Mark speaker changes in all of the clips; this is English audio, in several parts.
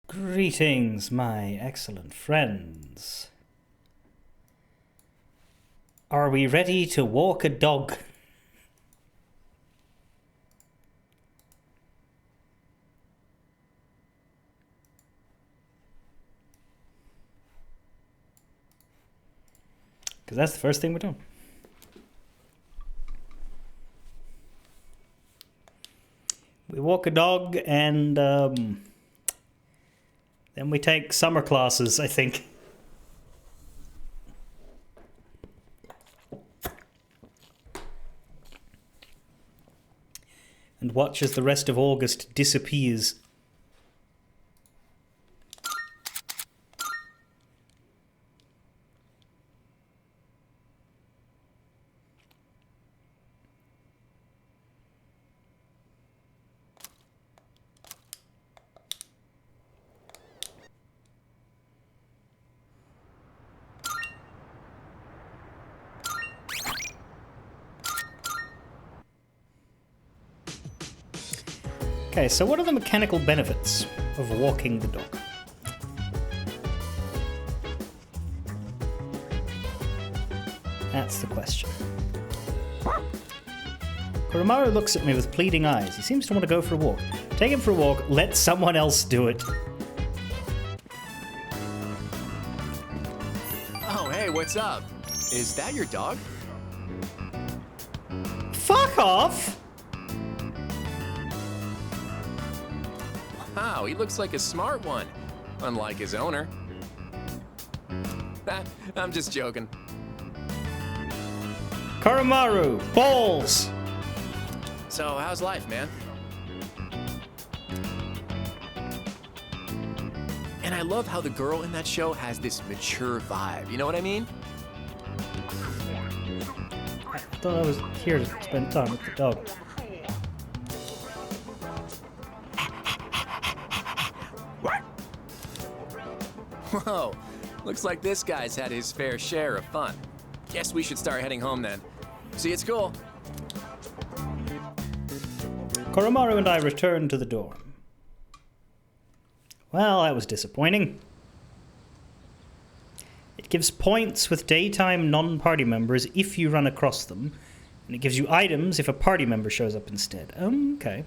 Speaker 1: Greetings, my excellent friends. Are we ready to walk a dog? Because that's the first thing we're doing. We walk a dog and then we take summer classes, I think. And watch as the rest of August disappears. Okay, so what are the mechanical benefits of walking the dog? That's the question. Koromaru looks at me with pleading eyes. He seems to want to go for a walk. Take him for a walk, let someone else do it.
Speaker 2: Oh, hey, what's up? Is that your dog?
Speaker 1: Fuck off!
Speaker 2: Wow, he looks like a smart one, unlike his owner. I'm just joking.
Speaker 1: Koromaru, balls!
Speaker 2: So, how's life, man? And I love how the girl in that show has this mature vibe, you know what I mean?
Speaker 1: I thought I was here to spend time with the dog.
Speaker 2: Whoa, looks like this guy's had his fair share of fun. Guess we should start heading home then. See you at school.
Speaker 1: Koromaru and I returned to the dorm. Well, that was disappointing. It gives points with daytime non-party members if you run across them, and it gives you items if a party member shows up instead. Okay.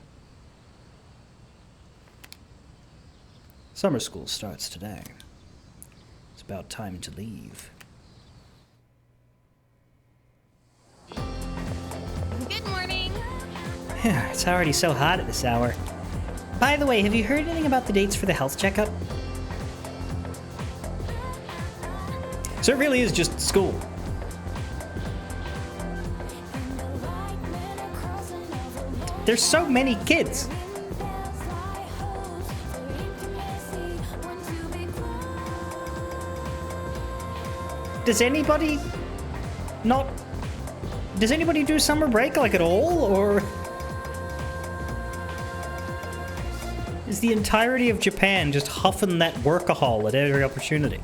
Speaker 1: Summer school starts today. It's about time to leave.
Speaker 3: Good morning.
Speaker 1: It's already so hot at this hour. By the way, have you heard anything about the dates for the health checkup? So it really is just school. There's so many kids. Does anybody do summer break like at all, or is the entirety of Japan just huffing that workahol at every opportunity?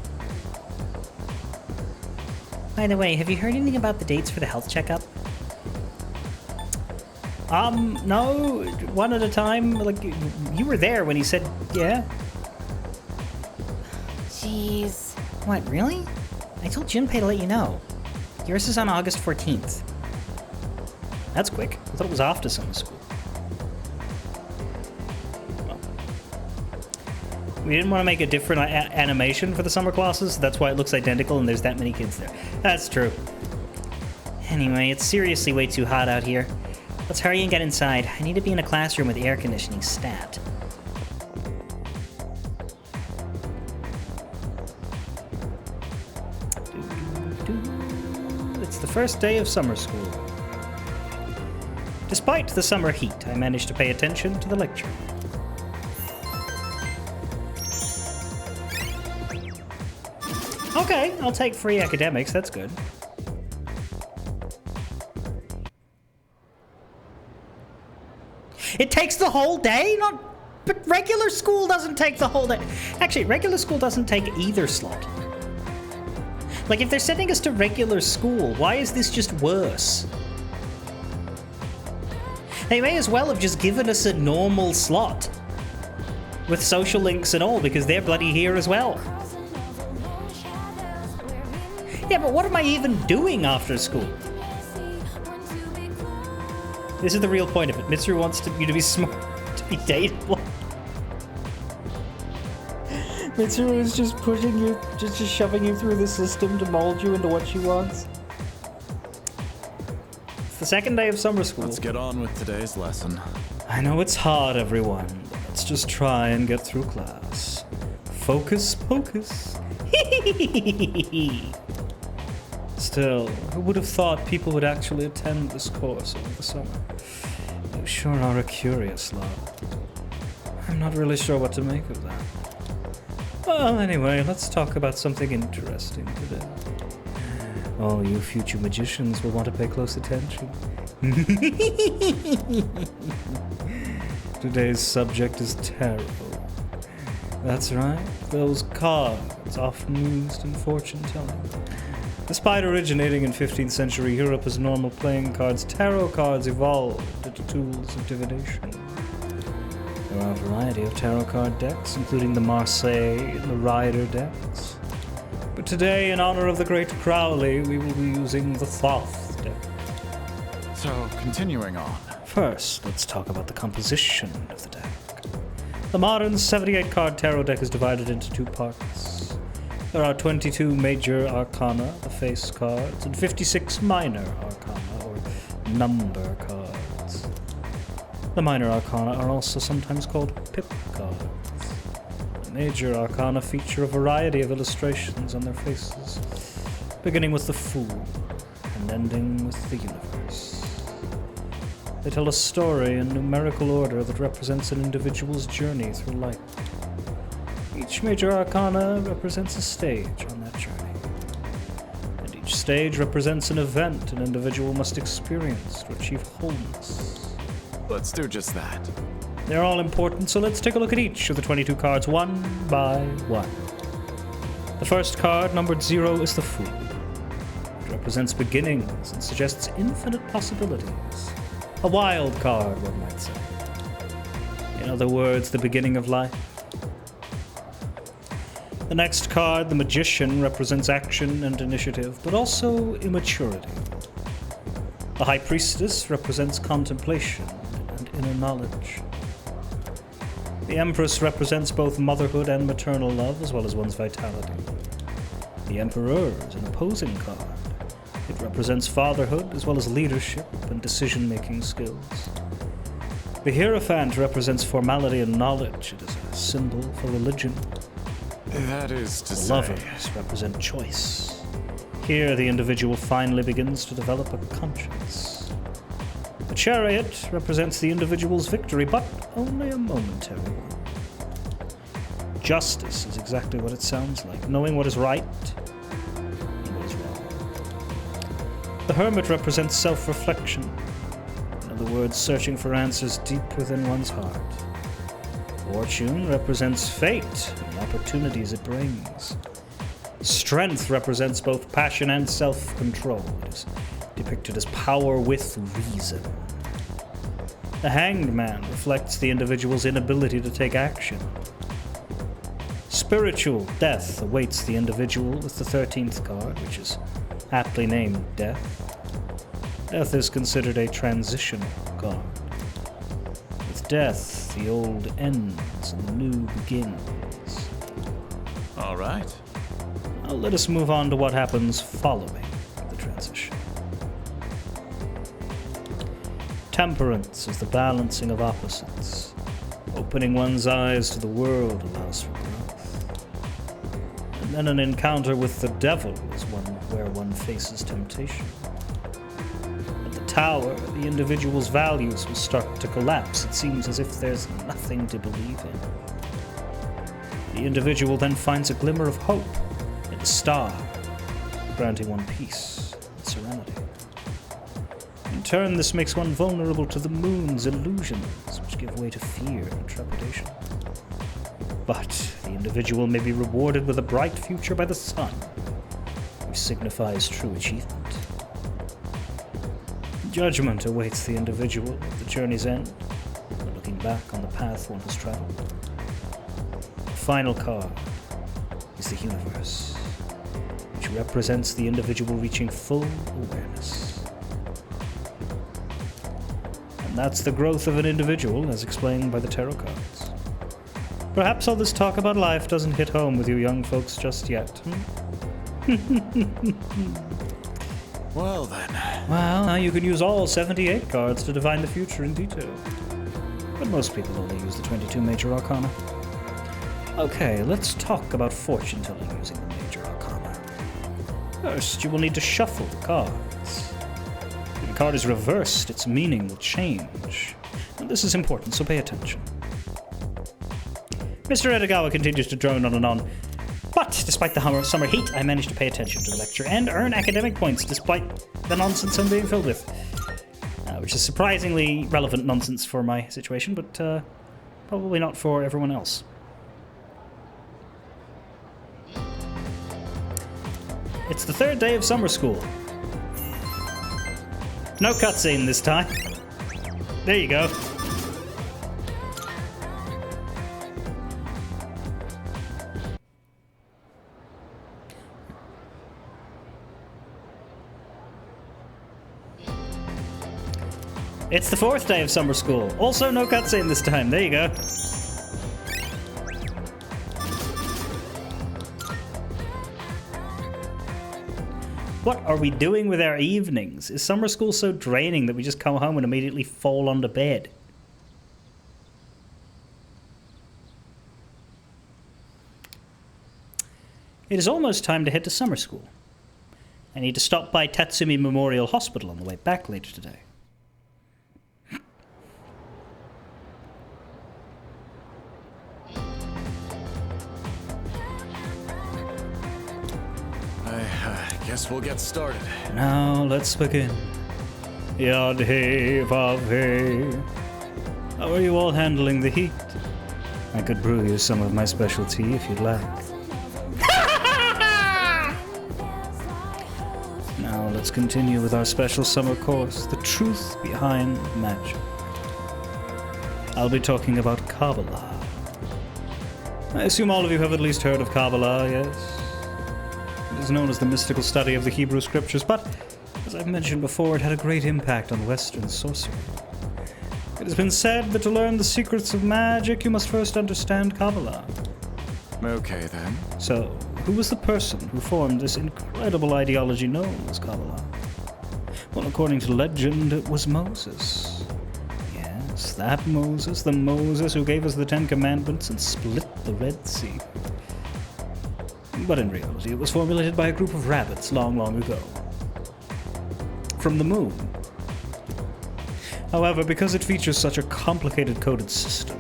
Speaker 1: By the way, have you heard anything about the dates for the health checkup? No, one at a time. Like, you were there when he said, yeah.
Speaker 3: Jeez.
Speaker 1: What, really? I told Junpei to let you know. Yours is on August 14th. That's quick. I thought it was after summer school. Well, we didn't want to make a different animation for the summer classes. That's why it looks identical and there's that many kids there. That's true. Anyway, it's seriously way too hot out here. Let's hurry and get inside. I need to be in a classroom with air conditioning stat. It's the first day of summer school. Despite the summer heat, I managed to pay attention to the lecture. Okay, I'll take free academics, that's good. It takes the whole day? But regular school doesn't take the whole day. Actually, regular school doesn't take either slot. Like, if they're sending us to regular school, why is this just worse? They may as well have just given us a normal slot. With social links and all, because they're bloody here as well. Yeah, but what am I even doing after school? This is the real point of it. Mitsuru wants you to be smart, to be dateable. Mitsuru is just pushing you, just shoving you through the system to mold you into what she wants. It's the second day of summer school.
Speaker 4: Let's get on with today's lesson.
Speaker 1: I know it's hard, everyone, but let's just try and get through class. Focus, pocus. Still, who would have thought people would actually attend this course over the summer? You sure are a curious lot. I'm not really sure what to make of that. Well, anyway, let's talk about something interesting today. All you future magicians will want to pay close attention. Today's subject is tarot. That's right, those cards often used in fortune-telling. Despite originating in 15th century Europe as normal playing cards, tarot cards evolved into tools of divination. There are a variety of tarot card decks, including the Marseille and the Rider decks. But today, in honor of the great Crowley, we will be using the Thoth deck.
Speaker 4: So, continuing on.
Speaker 1: First, let's talk about the composition of the deck. The modern 78-card tarot deck is divided into two parts. There are 22 major arcana, the face cards, and 56 minor arcana, or number cards. The minor arcana are also sometimes called pip cards. The major arcana feature a variety of illustrations on their faces, beginning with the Fool and ending with the Universe. They tell a story in numerical order that represents an individual's journey through life. Each major arcana represents a stage on that journey, and each stage represents an event an individual must experience to achieve wholeness.
Speaker 4: Let's do just that.
Speaker 1: They're all important, so let's take a look at each of the 22 cards one by one. The first card, numbered 0, is the Fool. It represents beginnings and suggests infinite possibilities. A wild card, one might say. In other words, the beginning of life. The next card, the Magician, represents action and initiative, but also immaturity. The High Priestess represents contemplation and inner knowledge. The Empress represents both motherhood and maternal love, as well as one's vitality. The Emperor is an opposing card. It represents fatherhood, as well as leadership and decision-making skills. The Hierophant represents formality and knowledge. It is a symbol for religion.
Speaker 4: That is to
Speaker 1: The
Speaker 4: say...
Speaker 1: Lovers represent choice. Here, the individual finally begins to develop a conscience. The Chariot represents the individual's victory, but only a momentary one. Justice is exactly what it sounds like, knowing what is right and what is wrong. The Hermit represents self-reflection. In other words, searching for answers deep within one's heart. Fortune represents fate and the opportunities it brings. Strength represents both passion and self-control. It is depicted as power with reason. The Hanged Man reflects the individual's inability to take action. Spiritual death awaits the individual with the 13th card, which is aptly named Death. Death is considered a transitional card. With death, the old ends and the new begins.
Speaker 4: All right.
Speaker 1: Now let us move on to what happens following the transition. Temperance is the balancing of opposites. Opening one's eyes to the world allows for growth. And then an encounter with the devil is one where one faces temptation. At the tower, the individual's values will start to collapse. It seems as if there's nothing to believe in. The individual then finds a glimmer of hope in a star, granting one peace and serenity. In turn, this makes one vulnerable to the moon's illusions, which give way to fear and trepidation. But the individual may be rewarded with a bright future by the sun, which signifies true achievement. Judgment awaits the individual at the journey's end, when looking back on the path one has traveled. final card is the universe, which represents the individual reaching full awareness. And that's the growth of an individual, as explained by the tarot cards. Perhaps all this talk about life doesn't hit home with you young folks just yet.
Speaker 4: Well then.
Speaker 1: Well, now you can use all 78 cards to divine the future in detail. But most people only use the 22 major arcana. Okay, let's talk about fortune telling using the major arcana. First, you will need to shuffle the cards. When the card is reversed, its meaning will change. And this is important, so pay attention. Mr. Edogawa continues to drone on and on. But despite the summer heat, I managed to pay attention to the lecture and earn academic points despite the nonsense I'm being filled with. Which is surprisingly relevant nonsense for my situation, but probably not for everyone else. It's the third day of summer school. No cutscene this time. There you go. It's the fourth day of summer school. Also no cutscene this time. There you go. What are we doing with our evenings? Is summer school so draining that we just come home and immediately fall onto bed? It is almost time to head to summer school. I need to stop by Tatsumi Memorial Hospital on the way back later today.
Speaker 4: Guess we'll get started.
Speaker 1: Now let's begin. Yod hey, vav hey. How are you all handling the heat? I could brew you some of my special tea if you'd like. Now let's continue with our special summer course, The Truth Behind Magic. I'll be talking about Kabbalah. I assume all of you have at least heard of Kabbalah, yes? It is known as the mystical study of the Hebrew scriptures, but, as I've mentioned before, it had a great impact on Western sorcery. It has been said that to learn the secrets of magic, you must first understand Kabbalah.
Speaker 4: Okay, then.
Speaker 1: So, who was the person who formed this incredible ideology known as Kabbalah? Well, according to legend, it was Moses. Yes, that Moses, the Moses who gave us the Ten Commandments and split the Red Sea. But in reality, it was formulated by a group of rabbits long, long ago. From the moon. However, because it features such a complicated coded system,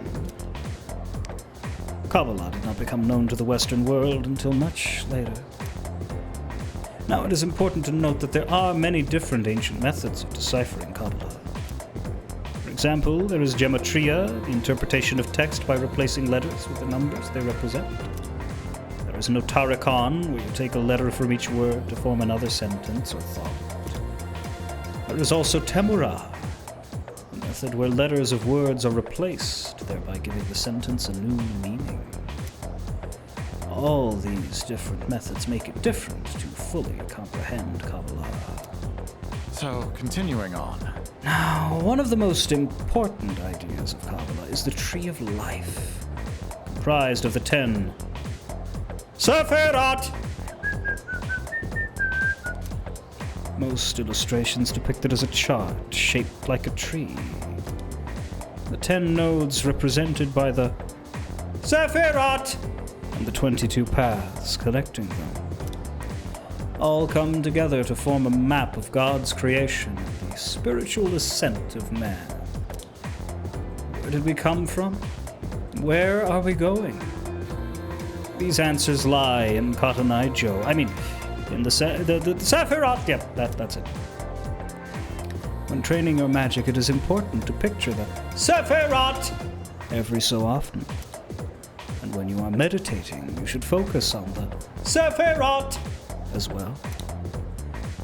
Speaker 1: Kabbalah did not become known to the Western world until much later. Now, it is important to note that there are many different ancient methods of deciphering Kabbalah. For example, there is gematria, the interpretation of text by replacing letters with the numbers they represent. There is notarikon, where you take a letter from each word to form another sentence or thought. There is also temura, a method where letters of words are replaced, thereby giving the sentence a new meaning. All these different methods make it different to fully comprehend Kabbalah.
Speaker 4: So, continuing on.
Speaker 1: Now, one of the most important ideas of Kabbalah is the Tree of Life, comprised of the 10 Sephirot! Most illustrations depict it as a chart shaped like a tree. The 10 nodes represented by the Sephirot and the 22 paths connecting them all come together to form a map of God's creation and the spiritual ascent of man. Where did we come from? Where are we going? These answers lie in Cotton Eye Joe. I mean, in the Sephirot. Yep, that's it. When training your magic, it is important to picture the Sephirot every so often. And when you are meditating, you should focus on the Sephirot as well.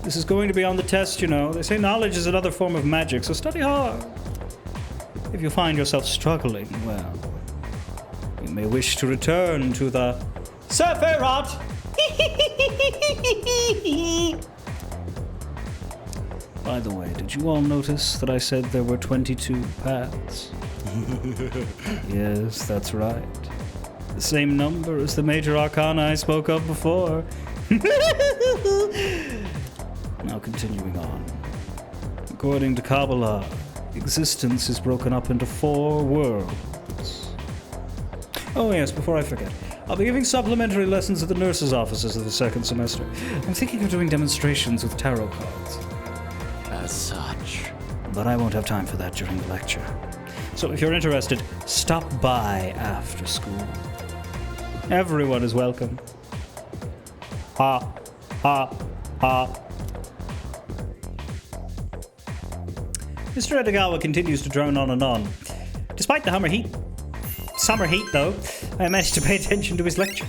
Speaker 1: This is going to be on the test, you know. They say knowledge is another form of magic, so study hard. If you find yourself struggling, well, You may wish to return to the Sephiroth. By the way, did you all notice that I said there were 22 paths? Yes, that's right. The same number as the major arcana I spoke of before. Now continuing on. According to Kabbalah, existence is broken up into 4 worlds. Oh yes, before I forget, I'll be giving supplementary lessons at the nurses' offices of the 2nd semester. I'm thinking of doing demonstrations with tarot cards.
Speaker 4: As such.
Speaker 1: But I won't have time for that during the lecture. So if you're interested, stop by after school. Everyone is welcome. Ha, ha, ha. Mr. Edogawa continues to drone on and on. Despite the summer heat though, I managed to pay attention to his lecture.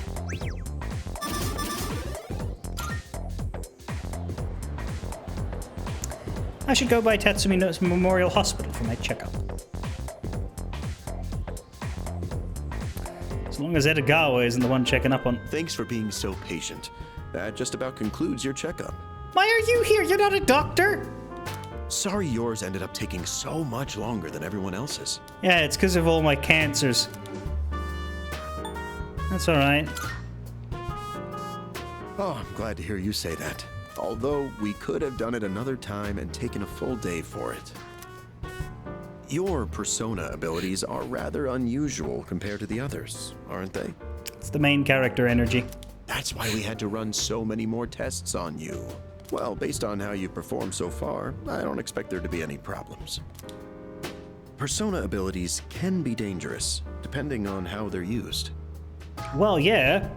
Speaker 1: I should go by Tatsumi Memorial Hospital for my checkup. As long as Edogawa isn't the one checking up on...
Speaker 5: Thanks for being so patient. That just about concludes your checkup.
Speaker 1: Why are you here? You're not a doctor?
Speaker 5: Sorry yours ended up taking so much longer than everyone else's.
Speaker 1: Yeah, it's because of all my cancers. That's alright.
Speaker 5: Oh, I'm glad to hear you say that. Although we could have done it another time and taken a full day for it. Your persona abilities are rather unusual compared to the others, aren't they?
Speaker 1: It's the main character energy.
Speaker 5: That's why we had to run so many more tests on you. Well, based on how you performed so far, I don't expect there to be any problems. Persona abilities can be dangerous, depending on how they're used.
Speaker 1: Well, yeah.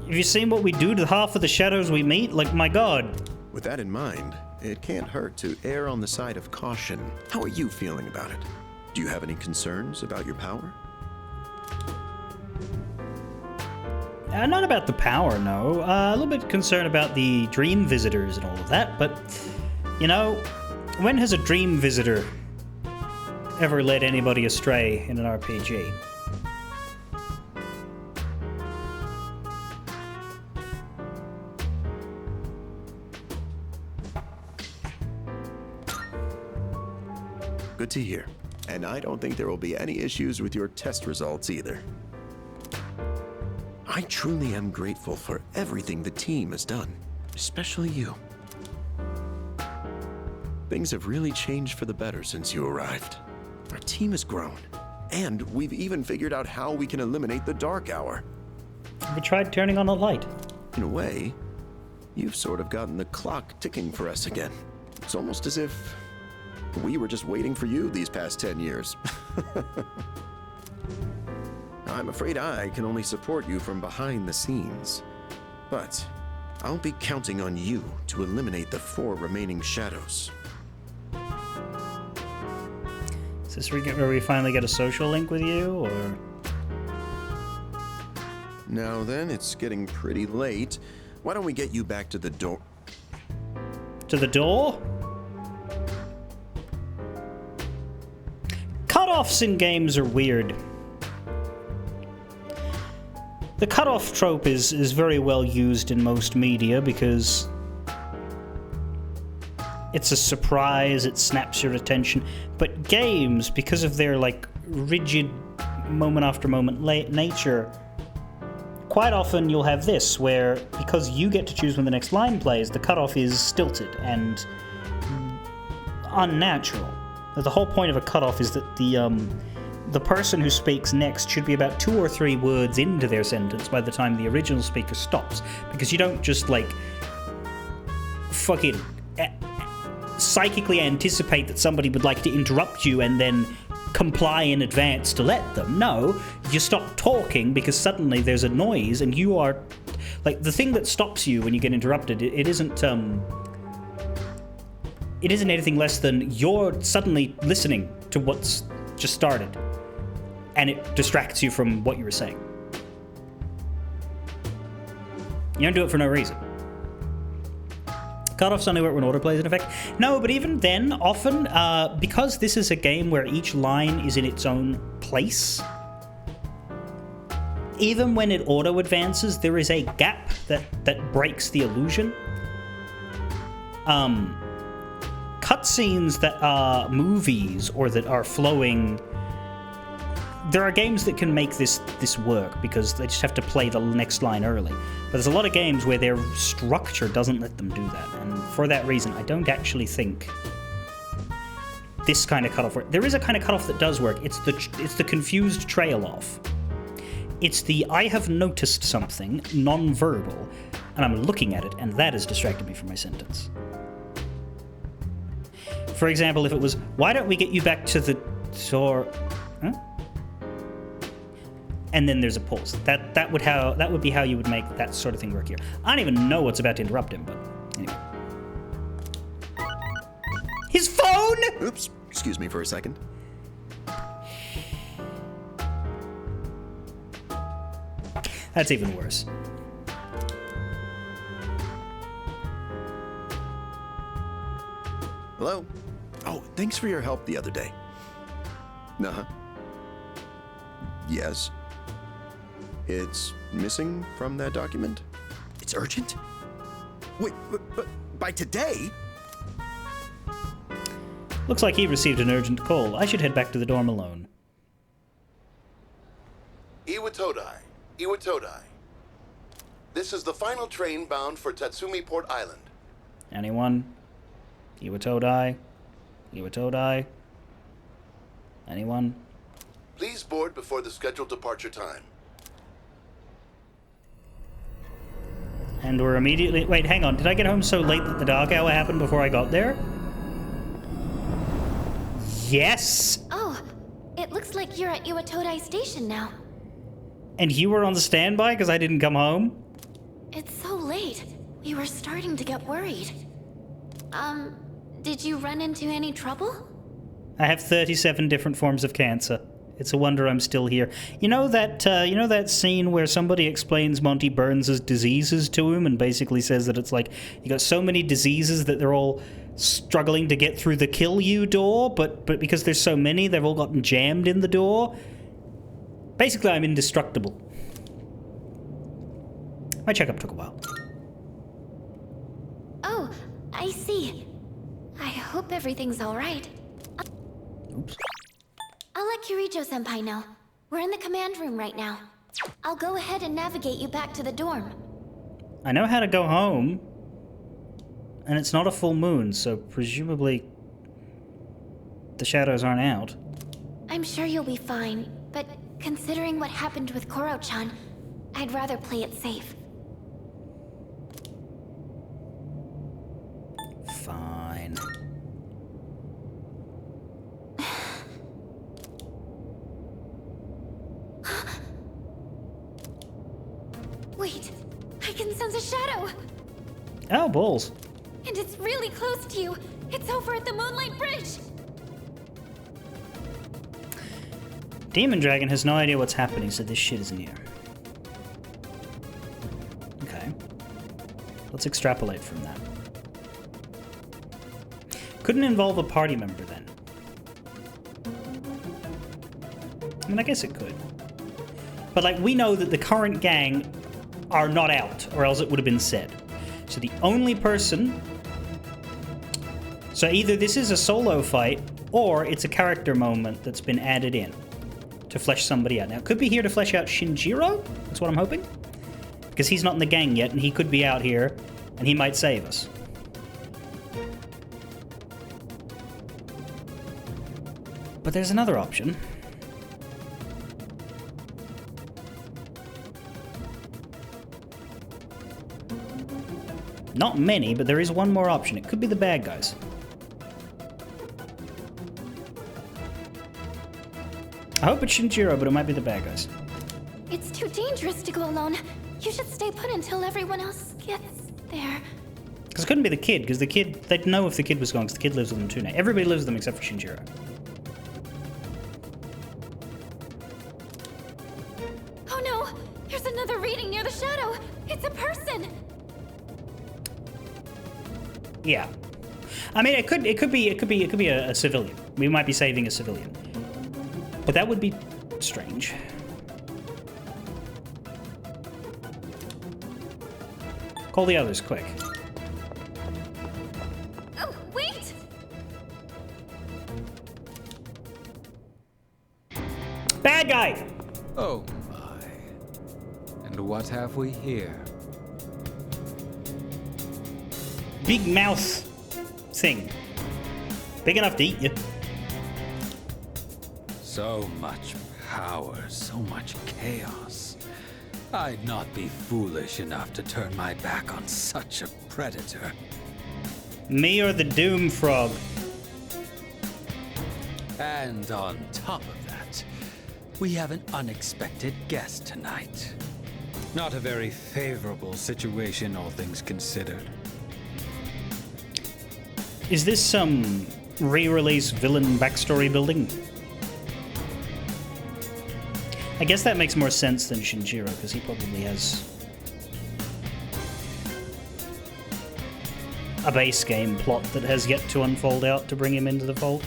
Speaker 1: Have you seen what we do to half of the shadows we meet? Like, my god.
Speaker 5: With that in mind, it can't hurt to err on the side of caution. How are you feeling about it? Do you have any concerns about your power?
Speaker 1: Not about the power, no. A little bit concerned about the dream visitors and all of that, but, you know, when has a dream visitor ever led anybody astray in an RPG?
Speaker 5: Good to hear. And I don't think there will be any issues with your test results either. I truly am grateful for everything the team has done, especially you. Things have really changed for the better since you arrived. Our team has grown, and we've even figured out how we can eliminate the dark hour.
Speaker 1: Have you tried turning on a light?
Speaker 5: In a way, you've sort of gotten the clock ticking for us again. It's almost as if we were just waiting for you these past 10 years. I'm afraid I can only support you from behind the scenes. But I'll be counting on you to eliminate the 4 remaining shadows.
Speaker 1: Is this where we finally get a social link with you, or...?
Speaker 5: Now then, it's getting pretty late. Why don't we get you back to the door?
Speaker 1: To the door? Cutoffs in games are weird. The cutoff trope is very well used in most media because it's a surprise, it snaps your attention. But games, because of their like rigid moment after moment nature, quite often you'll have this where because you get to choose when the next line plays, the cutoff is stilted and unnatural. The whole point of a cutoff is that the person who speaks next should be about 2 or 3 words into their sentence by the time the original speaker stops, because you don't just like fucking psychically anticipate that somebody would like to interrupt you and then comply in advance to let them. No, you stop talking because suddenly there's a noise and you are like the thing that stops you when you get interrupted. It isn't anything less than you're suddenly listening to what's just started, and it distracts you from what you were saying. You don't do it for no reason. Cutoff's only work when autoplay is in effect. No, but even then, often, because this is a game where each line is in its own place, even when it auto-advances, there is a gap that breaks the illusion. Cutscenes that are movies or that are flowing... There are games that can make this work because they just have to play the next line early. But there's a lot of games where their structure doesn't let them do that. And for that reason, I don't actually think this kind of cutoff works. There is a kind of cutoff that does work. It's the confused trail off. It's the I have noticed something, non-verbal, and I'm looking at it, and that has distracted me from my sentence. For example, if it was, why don't we get you back to the door? Huh? And then there's a pause. That would be how you would make that sort of thing work here. I don't even know what's about to interrupt him, but anyway. His phone!
Speaker 5: Oops, excuse me for a second.
Speaker 1: That's even worse.
Speaker 5: Hello? Oh, thanks for your help the other day. Uh-huh. Yes. It's missing from that document? It's urgent? Wait, but by today?
Speaker 1: Looks like he received an urgent call. I should head back to the dorm alone.
Speaker 6: Iwatodai. This is the final train bound for Tatsumi Port Island.
Speaker 1: Anyone? Iwatodai? Iwatodai? Anyone?
Speaker 6: Please board before the scheduled departure time.
Speaker 1: And we're immediately... Wait, hang on. Did I get home so late that the dark hour happened before I got there? Yes!
Speaker 3: Oh, it looks like you're at Iwatodai Station now.
Speaker 1: And you were on the standby because I didn't come home?
Speaker 3: It's so late. We were starting to get worried. Did you run into any trouble?
Speaker 1: I have 37 different forms of cancer. It's a wonder I'm still here. You know that scene where somebody explains Monty Burns' diseases to him and basically says that it's like, you got so many diseases that they're all struggling to get through the kill you door, but because there's so many, they've all gotten jammed in the door? Basically, I'm indestructible. My checkup took a while.
Speaker 3: Oh, I see. I hope everything's all right.
Speaker 1: Oops.
Speaker 3: I'll let Kirijo-senpai know. We're in the command room right now. I'll go ahead and navigate you back to the dorm.
Speaker 1: I know how to go home. And it's not a full moon, so presumably the shadows aren't out.
Speaker 3: I'm sure you'll be fine, but considering what happened with Koro-chan, I'd rather play it safe.
Speaker 1: Fine.
Speaker 3: Wait, I can sense a shadow!
Speaker 1: Oh, balls.
Speaker 3: And it's really close to you! It's over at the Moonlight Bridge!
Speaker 1: Demon Dragon has no idea what's happening, so this shit is near. Okay. Let's extrapolate from that. Couldn't involve a party member, then. I mean, I guess it could. But, like, we know that the current gang are not out, or else it would have been said. So the only person... So either this is a solo fight, or it's a character moment that's been added in to flesh somebody out. Now, it could be here to flesh out Shinjiro. That's what I'm hoping. Because he's not in the gang yet, and he could be out here, and he might save us. But there's another option. Not many, but there is one more option. It could be the bad guys. I hope it's Shinjiro, but it might be the bad guys.
Speaker 3: It's too dangerous to go alone. You should stay put until everyone else gets there.
Speaker 1: Because it couldn't be the kid, because the kid, they'd know if the kid was gone, because the kid lives with them too now. Everybody lives with them except for Shinjiro.
Speaker 3: Oh no! There's another reading near the shadow! It's a person!
Speaker 1: Yeah. I mean, it could be a civilian. We might be saving a civilian. But that would be strange. Call the others, quick.
Speaker 3: Oh, wait!
Speaker 1: Bad guy!
Speaker 7: Oh my. And what have we here?
Speaker 1: Big mouth thing. Big enough to eat you.
Speaker 7: So much power, so much chaos. I'd not be foolish enough to turn my back on such a predator.
Speaker 1: Me or the Doom Frog?
Speaker 7: And on top of that, we have an unexpected guest tonight. Not a very favorable situation, all things considered.
Speaker 1: Is this some re-release villain backstory building? I guess that makes more sense than Shinjiro, because he probably has a base game plot that has yet to unfold out to bring him into the fold.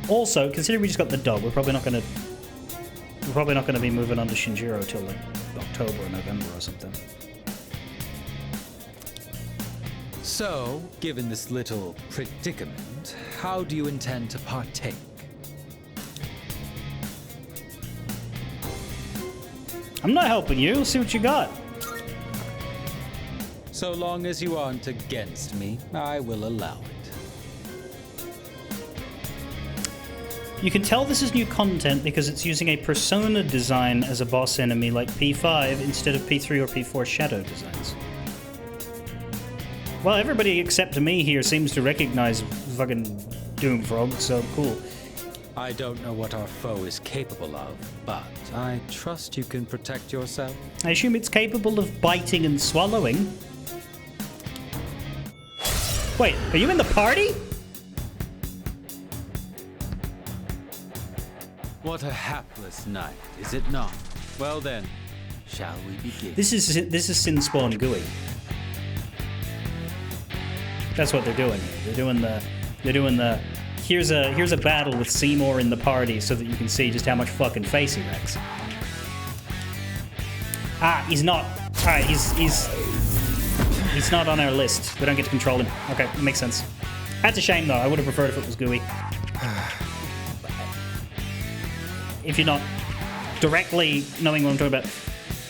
Speaker 1: Also, considering we just got the dog, we're probably not going to be moving on to Shinjiro till like October or November or something.
Speaker 7: So, given this little predicament, how do you intend to partake?
Speaker 1: I'm not helping you. See what you got.
Speaker 7: So long as you aren't against me, I will allow it.
Speaker 1: You can tell this is new content because it's using a persona design as a boss enemy like P5 instead of P3 or P4 shadow designs. Well, everybody except me here seems to recognize fucking Doomfrog, so cool.
Speaker 7: I don't know what our foe is capable of, but I trust you can protect yourself.
Speaker 1: I assume it's capable of biting and swallowing. Wait, are you in the party?
Speaker 7: What a hapless night, is it not? Well then, shall we begin?
Speaker 1: This is Sin Spawn GUI. That's what they're doing here. They're doing the here's a battle with Seymour in the party so that you can see just how much fucking face he wrecks. Ah, he's not. Alright, he's not on our list. We don't get to control him. Okay, that makes sense. That's a shame though. I would have preferred if it was GUI. If you're not directly knowing what I'm talking about.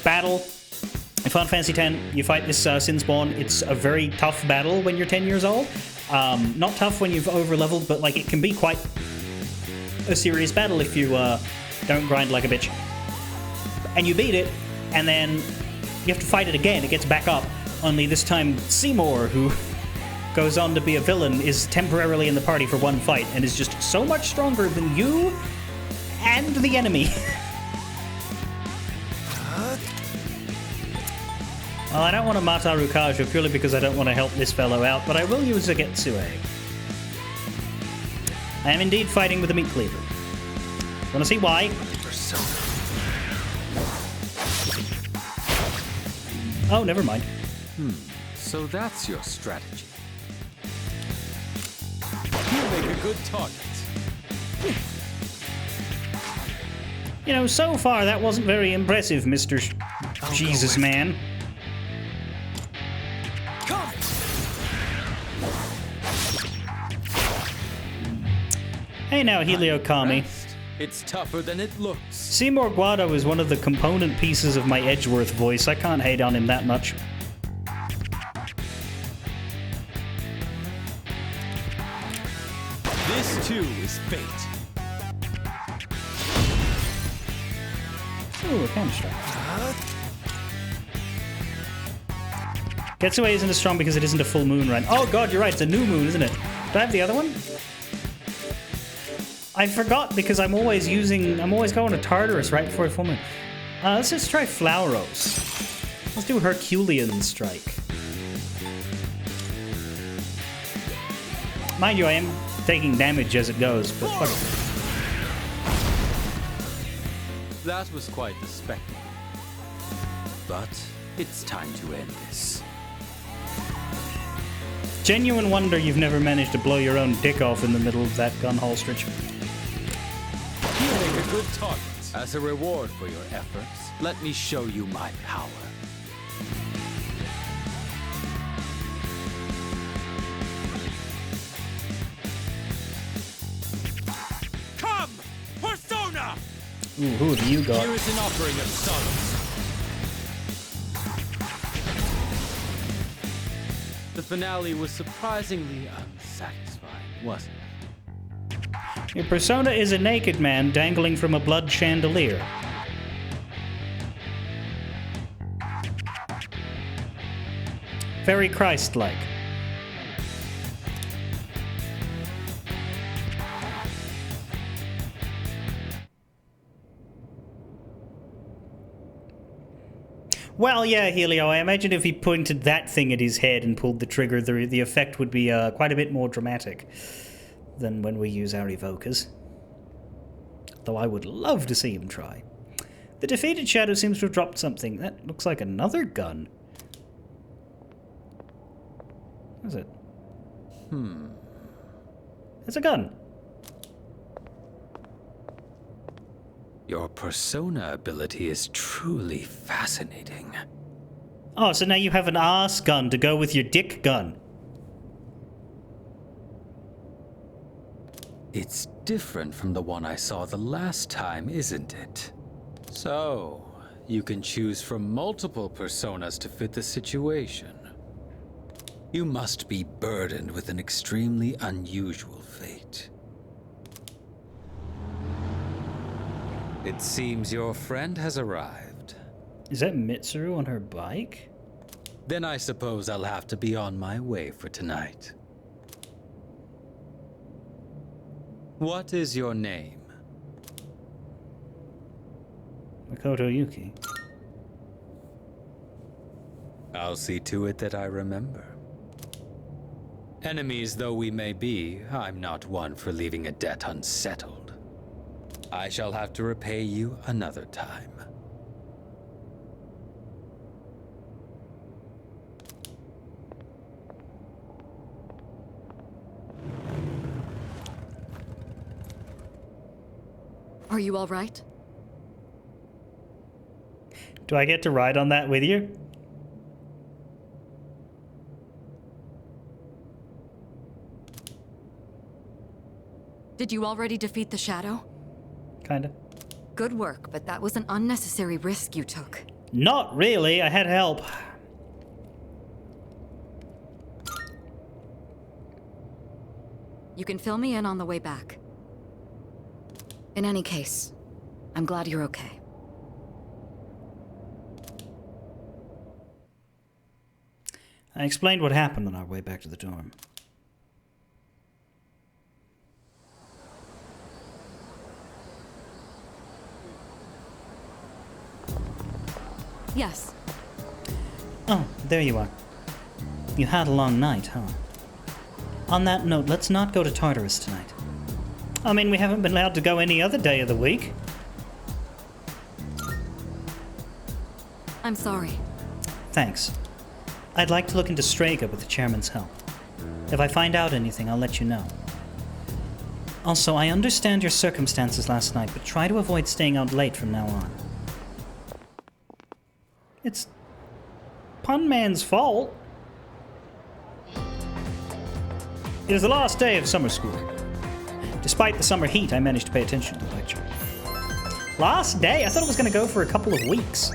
Speaker 1: Battle. In Final Fantasy X, you fight this Sin Spawn. It's a very tough battle when you're 10 years old. Not tough when you've over-leveled, but like it can be quite a serious battle if you don't grind like a bitch. And you beat it, and then you have to fight it again. It gets back up, only this time Seymour, who goes on to be a villain, is temporarily in the party for one fight, and is just so much stronger than you and the enemy. Well, I don't want to Mataru Kaju purely because I don't want to help this fellow out, but I will use a Getsue. I am indeed fighting with a meat cleaver. Want to see why? Oh, never mind.
Speaker 7: So that's your strategy. You make a good target.
Speaker 1: You know, so far that wasn't very impressive, Mr. Jesus Man. Hey now, Helio Kami.
Speaker 7: It's tougher than it looks.
Speaker 1: Seymour Guado is one of the component pieces of my Edgeworth voice. I can't hate on him that much.
Speaker 7: This too is fate.
Speaker 1: Ooh, a counter strike. Getsue isn't as strong because it isn't a full moon run. Oh god, you're right, it's a new moon, isn't it? Do I have the other one? I forgot because I'm always going to Tartarus right before a full moon. Let's just try Flauros. Let's do Herculean Strike. Mind you, I am taking damage as it goes, but fuck it.
Speaker 7: That was quite the spectacle. But it's time to end this.
Speaker 1: genuine wonder you've never managed to blow your own dick off in the middle of that gun holsterage.
Speaker 7: You make a good target. As a reward for your efforts, let me show you my power. Come, Persona!
Speaker 1: Ooh, who have you got?
Speaker 7: Here is an offering of sorrows. The finale was surprisingly unsatisfying, wasn't it?
Speaker 1: Your persona is a naked man dangling from a blood chandelier. Very Christ-like. Well, yeah, Helio, I imagine if he pointed that thing at his head and pulled the trigger, the effect would be quite a bit more dramatic than when we use our evokers. Though I would love to see him try. The defeated Shadow seems to have dropped something. That looks like another gun. What is it? It's a gun.
Speaker 7: Your persona ability is truly fascinating.
Speaker 1: Oh, so now you have an ass gun to go with your dick gun.
Speaker 7: It's different from the one I saw the last time, isn't it? So, you can choose from multiple personas to fit the situation. You must be burdened with an extremely unusual fate. It seems your friend has arrived.
Speaker 1: Is that Mitsuru on her bike?
Speaker 7: Then I suppose I'll have to be on my way for tonight. What is your name?
Speaker 1: Makoto Yuki.
Speaker 7: I'll see to it that I remember. Enemies though we may be, I'm not one for leaving a debt unsettled. I shall have to repay you another time.
Speaker 8: Are you all right?
Speaker 1: Do I get to ride on that with you?
Speaker 8: Did you already defeat the Shadow?
Speaker 1: Kinda.
Speaker 8: Good work, but that was an unnecessary risk you took.
Speaker 1: Not really, I had help.
Speaker 8: You can fill me in on the way back. In any case, I'm glad you're okay.
Speaker 1: I explained what happened on our way back to the dorm.
Speaker 8: Yes.
Speaker 1: Oh, there you are. You had a long night, huh? On that note, let's not go to Tartarus tonight. I mean, we haven't been allowed to go any other day of the week.
Speaker 8: I'm sorry.
Speaker 1: Thanks. I'd like to look into Strega with the chairman's help. If I find out anything, I'll let you know. Also, I understand your circumstances last night, but try to avoid staying out late from now on. It's Pun Man's fault. It is the last day of summer school. Despite the summer heat, I managed to pay attention to the lecture. Last day? I thought it was going to go for a couple of weeks.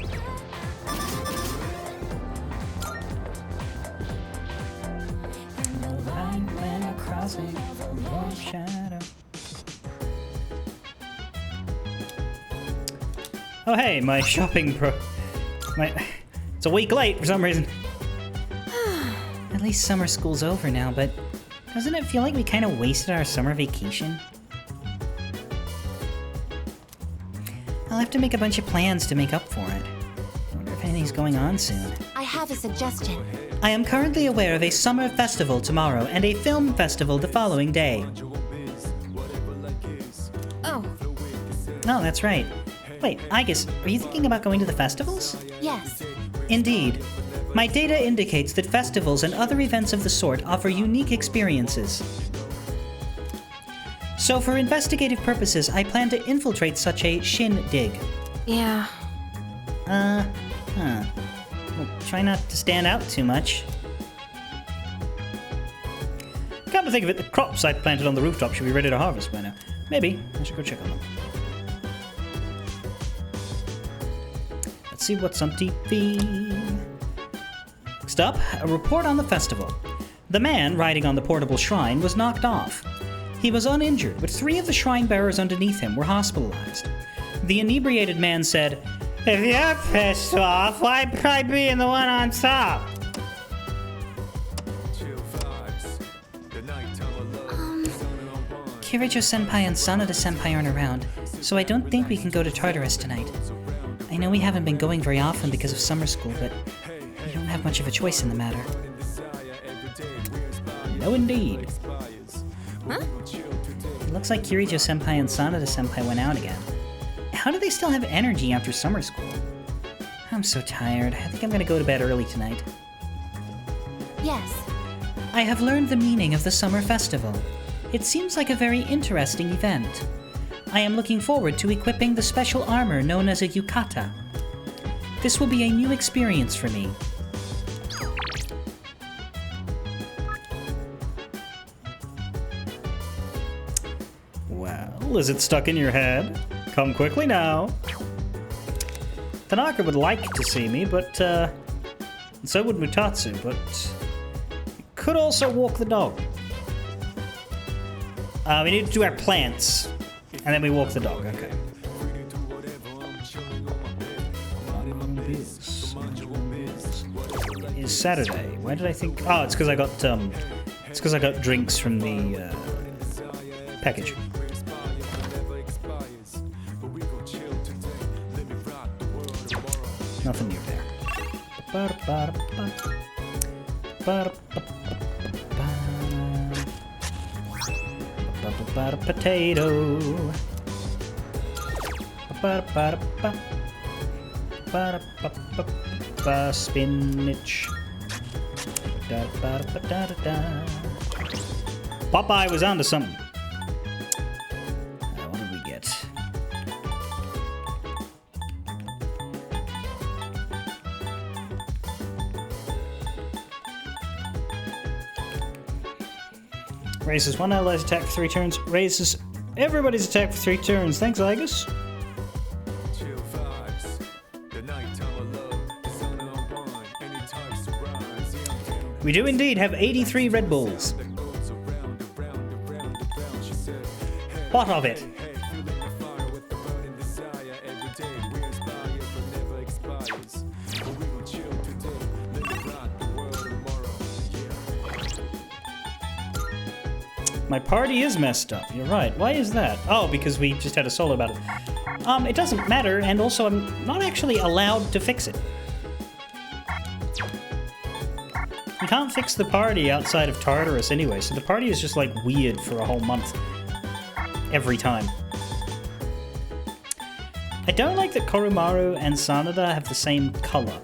Speaker 1: Oh hey, my shopping it's a week late for some reason. At least summer school's over now, but doesn't it feel like we kind of wasted our summer vacation? I'll have to make a bunch of plans to make up for it. I wonder if anything's going on soon.
Speaker 3: I have a suggestion.
Speaker 1: I am currently aware of a summer festival tomorrow and a film festival the following day.
Speaker 3: Oh,
Speaker 1: Oh, that's right. Wait, Aigis, are you thinking about going to the festivals?
Speaker 3: yes.
Speaker 1: Indeed. My data indicates that festivals and other events of the sort offer unique experiences. So for investigative purposes, I plan to infiltrate such a shindig.
Speaker 3: Yeah.
Speaker 1: Well, try not to stand out too much. Come to think of it, the crops I planted on the rooftop should be ready to harvest by now. Maybe I should go check on them. Let's see what's on TV. Next up, a report on the festival. The man riding on the portable shrine was knocked off. He was uninjured, but 3 of the shrine bearers underneath him were hospitalized. The inebriated man said, "If you're pissed off, why be in the one on top?" Kirijo-senpai and Sanada-senpai aren't around, so I don't think we can go to Tartarus tonight. I know we haven't been going very often because of summer school, but we don't have much of a choice in the matter. No indeed.
Speaker 3: Huh?
Speaker 1: It looks like Kirijo-senpai and Sanada-senpai went out again. How do they still have energy after summer school? I'm so tired. I think I'm gonna go to bed early tonight.
Speaker 3: Yes.
Speaker 1: I have learned the meaning of the summer festival. It seems like a very interesting event. I am looking forward to equipping the special armor known as a yukata. This will be a new experience for me. Well, is it stuck in your head? Come quickly now. Tanaka would like to see me, but, and so would Mutatsu, but you could also walk the dog. We need to do our plants, and then we walk the dog, okay. It's Saturday. Why did I think... Oh, it's because I got, drinks from the, package. Nothing new there. Potato. Spinach. Popeye was onto something. What did we get? Raises one ally's attack for 3 turns. Raises everybody's attack for 3 turns. Thanks, Igus. We do indeed have 83 Red Bulls. What of it? My party is messed up. You're right. Why is that? Oh, because we just had a solo battle. It doesn't matter, and also I'm not actually allowed to fix it. You can't fix the party outside of Tartarus anyway, so the party is just, like, weird for a whole month. Every time. I don't like that Koromaru and Sanada have the same color.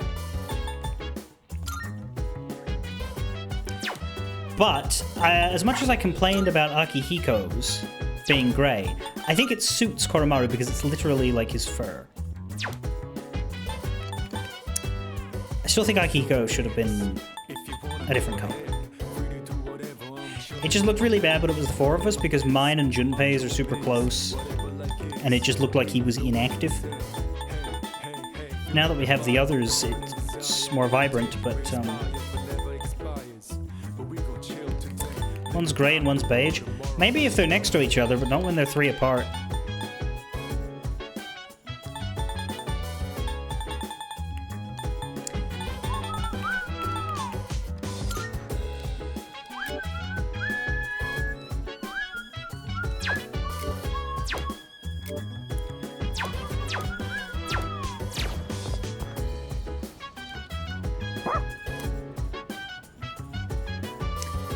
Speaker 1: But, as much as I complained about Akihiko's being grey, I think it suits Koromaru because it's literally like his fur. I still think Akihiko should have been a different color. It just looked really bad, but it was the 4 of us because mine and Junpei's are super close, and it just looked like he was inactive. Now that we have the others, it's more vibrant, but one's grey and one's beige. Maybe if they're next to each other, but not when they're 3 apart.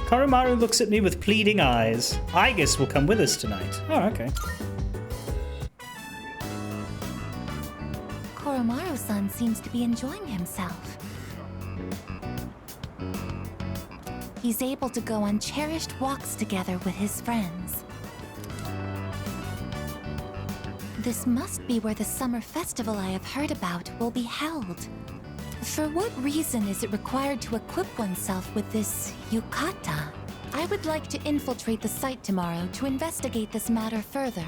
Speaker 1: Koromaru looks at me with pleading eyes. Igus will come with us tonight. Oh, okay.
Speaker 3: Koromaru-san seems to be enjoying himself.
Speaker 9: he's able to go on cherished walks together with his friends. This must be where the summer festival I have heard about will be held. For what reason is it required to equip oneself with this yukata? I would like to infiltrate the site tomorrow to investigate this matter further.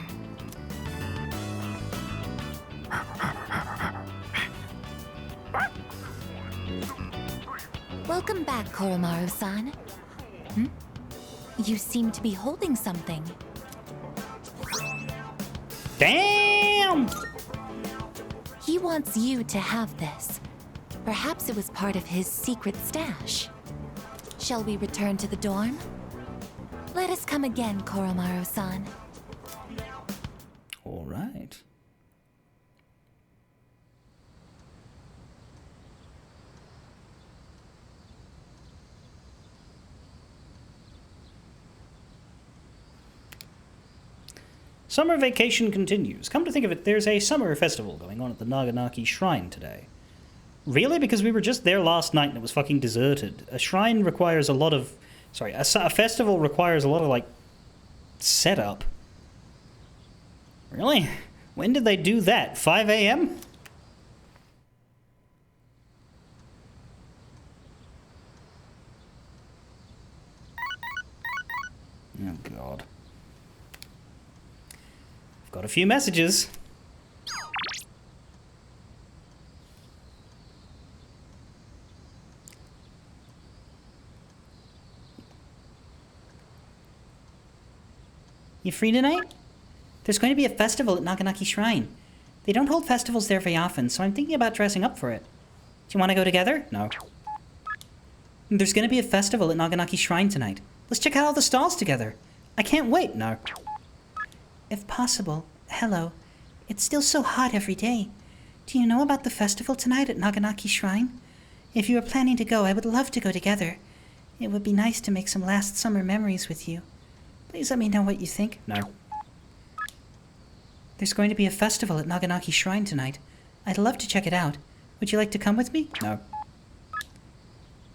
Speaker 9: Welcome back, Koromaru-san. You seem to be holding something.
Speaker 1: Damn!
Speaker 9: He wants you to have this. Perhaps it was part of his secret stash. Shall we return to the dorm? Let us come again, Koromaru-san.
Speaker 1: All right. Summer vacation continues. Come to think of it, there's a summer festival going on at the Naganaki Shrine today. Really? Because we were just there last night and it was fucking deserted. A shrine requires a lot of... Sorry, a festival requires a lot of, like, setup. Really? When did they do that? 5 a.m.? Oh, God. I've got a few messages. You free tonight? There's going to be a festival at Naganaki Shrine. They don't hold festivals there very often, so I'm thinking about dressing up for it. Do you want to go together? No. There's going to be a festival at Naganaki Shrine tonight. Let's check out all the stalls together. I can't wait. No. If possible, hello. It's still so hot every day. Do you know about the festival tonight at Naganaki Shrine? If you are planning to go, I would love to go together. It would be nice to make some last summer memories with you. Please let me know what you think. No. There's going to be a festival at Naganaki Shrine tonight. I'd love to check it out. Would you like to come with me? No.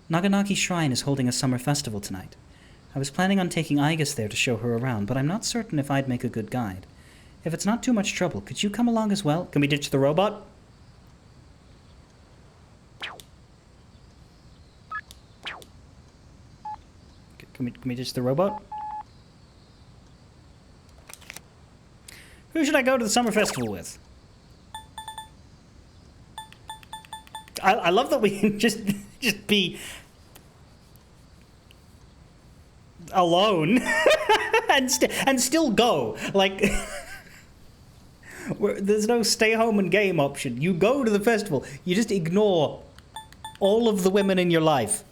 Speaker 1: Naganaki Shrine is holding a summer festival tonight. I was planning on taking Aigis there to show her around, but I'm not certain if I'd make a good guide. If it's not too much trouble, could you come along as well? Can we ditch the robot? Can we ditch the robot? Who should I go to the summer festival with? I love that we can just be alone and still go. Like, there's no stay home and game option. You go to the festival. You just ignore all of the women in your life.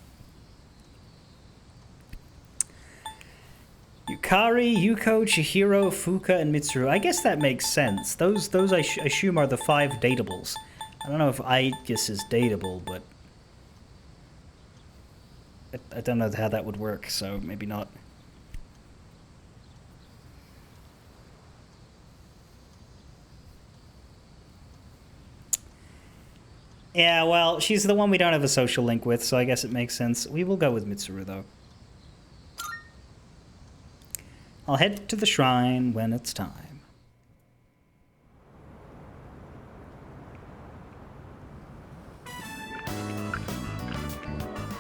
Speaker 1: Yukari, Yuko, Chihiro, Fuka, and Mitsuru. I guess that makes sense. Those I assume are the 5 dateables. I don't know if Aigis is dateable, but I don't know how that would work, so maybe not. Yeah, well, she's the one we don't have a social link with, so I guess it makes sense. We will go with Mitsuru, though. I'll head to the shrine when it's time.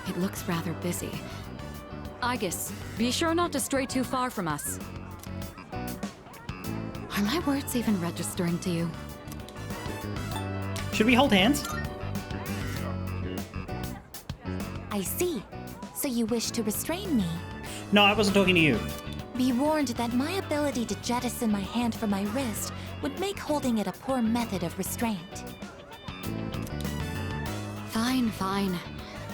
Speaker 8: It looks rather busy. Aigis, be sure not to stray too far from us. Are my words even registering to you?
Speaker 1: Should we hold hands?
Speaker 9: I see. So you wish to restrain me?
Speaker 1: No, I wasn't talking to you.
Speaker 9: Be warned that my ability to jettison my hand from my wrist would make holding it a poor method of restraint.
Speaker 8: Fine, fine.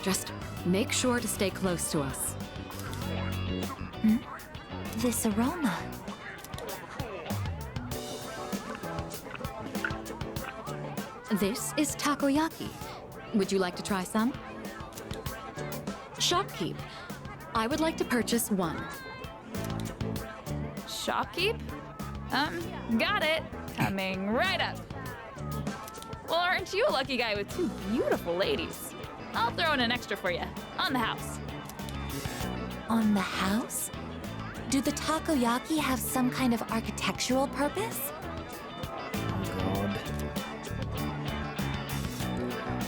Speaker 8: Just make sure to stay close to us.
Speaker 9: This aroma.
Speaker 8: This is takoyaki. Would you like to try some? Shopkeep. I would like to purchase 1.
Speaker 10: Shopkeep? Got it. Coming right up. Well, aren't you a lucky guy with 2 beautiful ladies? I'll throw in an extra for you, on the house.
Speaker 9: On the house? Do the takoyaki have some kind of architectural purpose?
Speaker 1: God.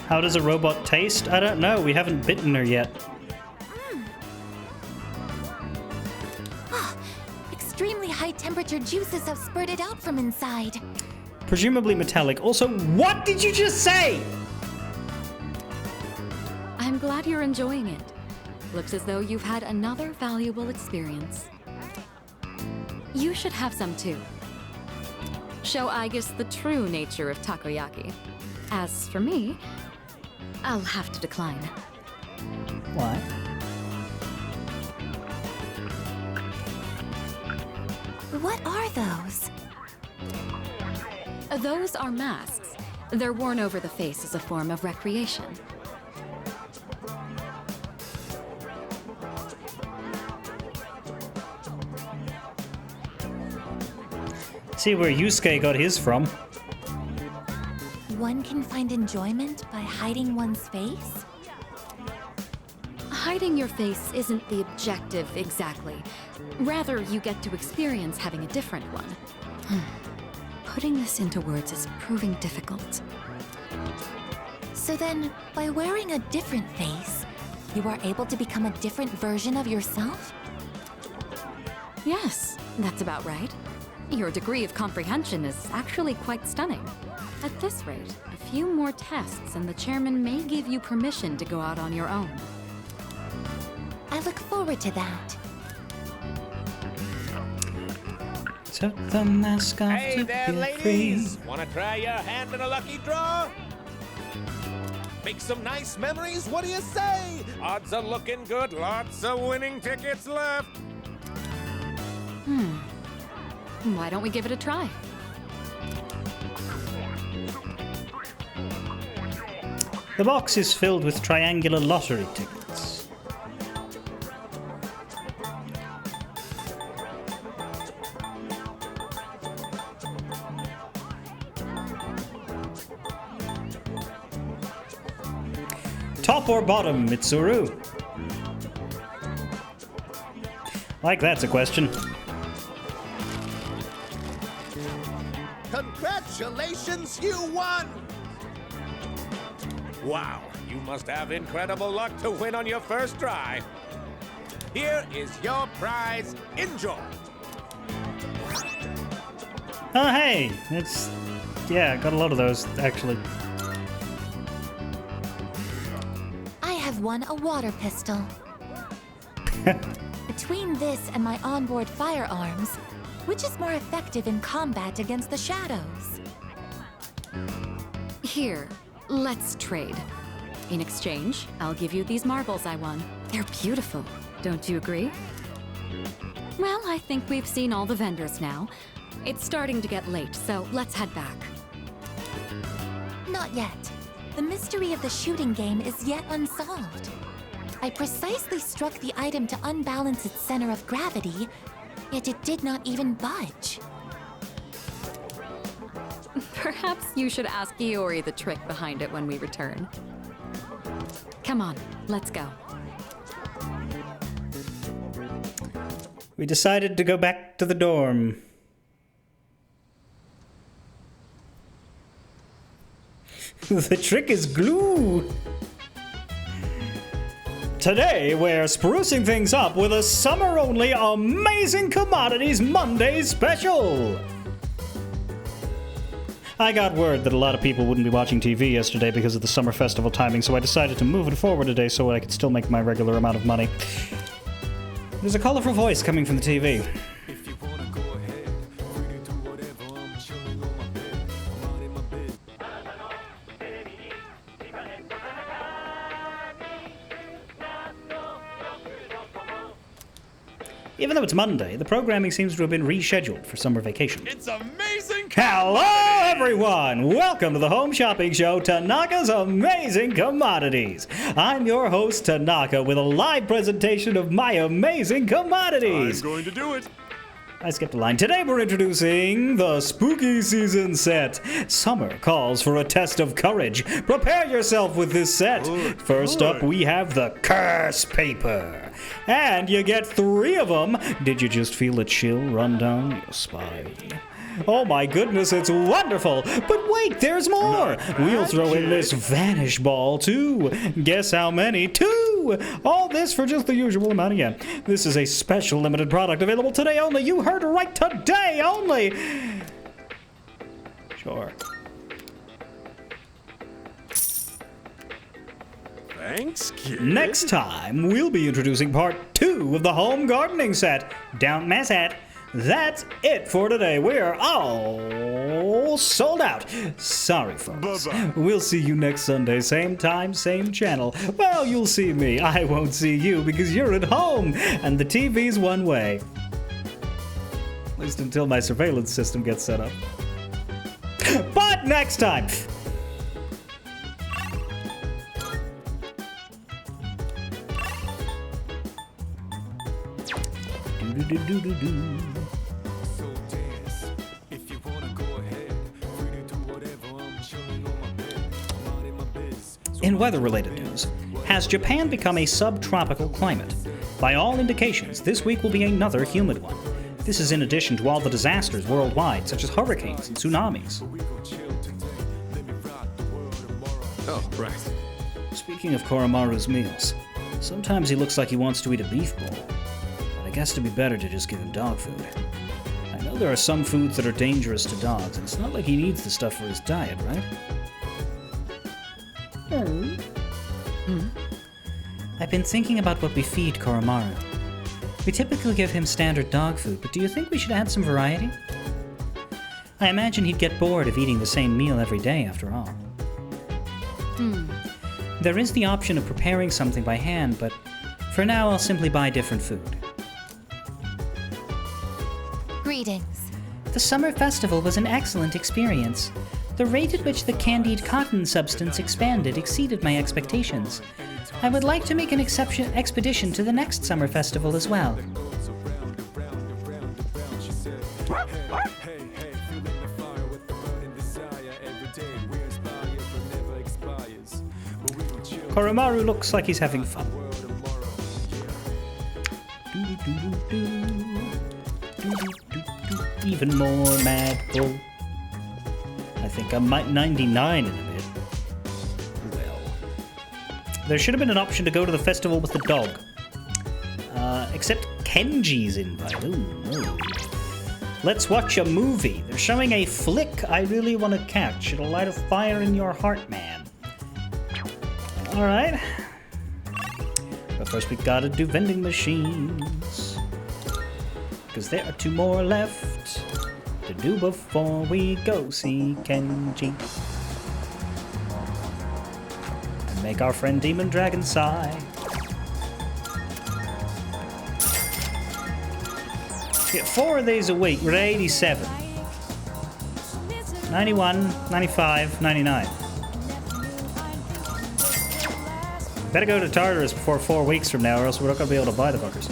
Speaker 1: How does a robot taste? I don't know. We haven't bitten her yet.
Speaker 9: Extremely high temperature juices have spurted out from inside.
Speaker 1: Presumably metallic. Also, what did you just say?
Speaker 8: I'm glad you're enjoying it. Looks as though you've had another valuable experience. You should have some too. Show Aigis the true nature of takoyaki. As for me, I'll have to decline.
Speaker 1: Why?
Speaker 9: What are those?
Speaker 8: Those are masks. They're worn over the face as a form of recreation.
Speaker 1: See where Yusuke got his from.
Speaker 9: One can find enjoyment by hiding one's face?
Speaker 8: Hiding your face isn't the objective exactly. Rather, you get to experience having a different one. Putting this into words is proving difficult.
Speaker 9: So then, by wearing a different face, you are able to become a different version of yourself?
Speaker 8: Yes, that's about right. Your degree of comprehension is actually quite stunning. At this rate, a few more tests and the chairman may give you permission to go out on your own.
Speaker 9: I look forward to that.
Speaker 1: Took the mask off
Speaker 11: Hey
Speaker 1: to
Speaker 11: there,
Speaker 1: be
Speaker 11: ladies!
Speaker 1: free.
Speaker 11: Wanna try your hand in a lucky draw? Make some nice memories, what do you say? Odds are looking good, lots of winning tickets left.
Speaker 8: Why don't we give it a try?
Speaker 1: The box is filled with triangular lottery tickets. Top or bottom, Mitsuru? Like that's a question.
Speaker 11: Congratulations, you won! Wow, you must have incredible luck to win on your first try. Here is your prize. Enjoy.
Speaker 1: Oh, hey! It's... yeah, got a lot of those, actually.
Speaker 9: I have won a water pistol. Between this and my onboard firearms, which is more effective in combat against the shadows?
Speaker 8: Here, let's trade. In exchange, I'll give you these marbles I won. They're beautiful, don't you agree? Well, I think we've seen all the vendors now. It's starting to get late, so let's head back.
Speaker 9: Not yet. The mystery of the shooting game is yet unsolved. I precisely struck the item to unbalance its center of gravity, yet it did not even budge.
Speaker 8: Perhaps you should ask Iori the trick behind it when we return. Come on, let's go.
Speaker 1: We decided to go back to the dorm. The trick is glue! Today, we're sprucing things up with a summer-only Amazing Commodities Monday special! I got word that a lot of people wouldn't be watching TV yesterday because of the summer festival timing, so I decided to move it forward today so I could still make my regular amount of money. There's a colorful voice coming from the TV. Even though it's Monday, the programming seems to have been rescheduled for summer vacation.
Speaker 11: It's amazing!
Speaker 1: Hello, everyone! Welcome to the home shopping show, Tanaka's Amazing Commodities. I'm your host, Tanaka, with a live presentation of my amazing commodities.
Speaker 11: I'm going to do it.
Speaker 1: I skipped a line. Today we're introducing the spooky season set. Summer calls for a test of courage. Prepare yourself with this set. First up, we have the curse paper. And you get 3 of them. Did you just feel a chill run down your spine? Oh my goodness, it's wonderful! But wait, there's more! We'll throw in this Vanish Ball, too! Guess how many? 2! All this for just the usual amount of yen. This is a special limited product available today only. You heard right, today only! Sure.
Speaker 11: Thanks, kid.
Speaker 1: Next time, we'll be introducing part 2 of the home gardening set. Don't miss it. That's it for today. We're all sold out. Sorry, folks.
Speaker 11: Bye-bye.
Speaker 1: We'll see you next Sunday, same time, same channel. Well, you'll see me. I won't see you because you're at home and the TV's one way. At least until my surveillance system gets set up. But next time. Do-do-do-do-do. In weather-related news, has Japan become a subtropical climate? By all indications, this week will be another humid one. This is in addition to all the disasters worldwide, such as hurricanes and tsunamis.
Speaker 2: Oh, right.
Speaker 1: Speaking of Koromaru's meals, sometimes he looks like he wants to eat a beef bowl, but I guess it'd be better to just give him dog food. I know there are some foods that are dangerous to dogs, and it's not like he needs the stuff for his diet, right? I've been thinking about what we feed Koromaru. We typically give him standard dog food, but do you think we should add some variety? I imagine he'd get bored of eating the same meal every day, after all. There is the option of preparing something by hand, but for now I'll simply buy different food.
Speaker 9: Greetings.
Speaker 12: The summer festival was an excellent experience. The rate at which the candied cotton substance expanded exceeded my expectations. I would like to make an expedition to the next summer festival as well.
Speaker 1: Koromaru looks like he's having fun. Even more Mad Bull. I think I'm 99 in a bit. Well, there should have been an option to go to the festival with the dog. Except Kenji's invite. Ooh, no. Let's watch a movie. They're showing a flick I really want to catch. It'll light a fire in your heart, man. Alright. But first we gotta do vending machines. Because there are 2 more left to do before we go see Kenji. And make our friend Demon Dragon sigh. Get 4 of these a week. We're at 87. 91, 95, 99. Better go to Tartarus before 4 weeks from now, or else we're not going to be able to buy the fuckers.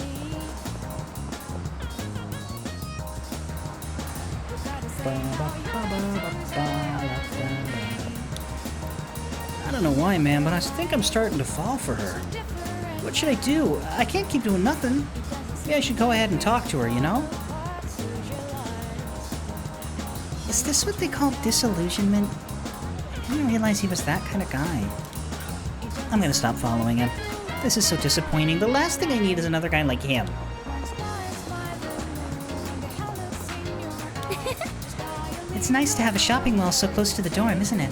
Speaker 1: I don't know why, man, but I think I'm starting to fall for her. What should I do? I can't keep doing nothing. Maybe I should go ahead and talk to her, you know?
Speaker 12: Is this what they call disillusionment? I didn't realize he was that kind of guy. I'm gonna stop following him. This is so disappointing. The last thing I need is another guy like him. It's nice to have a shopping mall so close to the dorm, isn't it?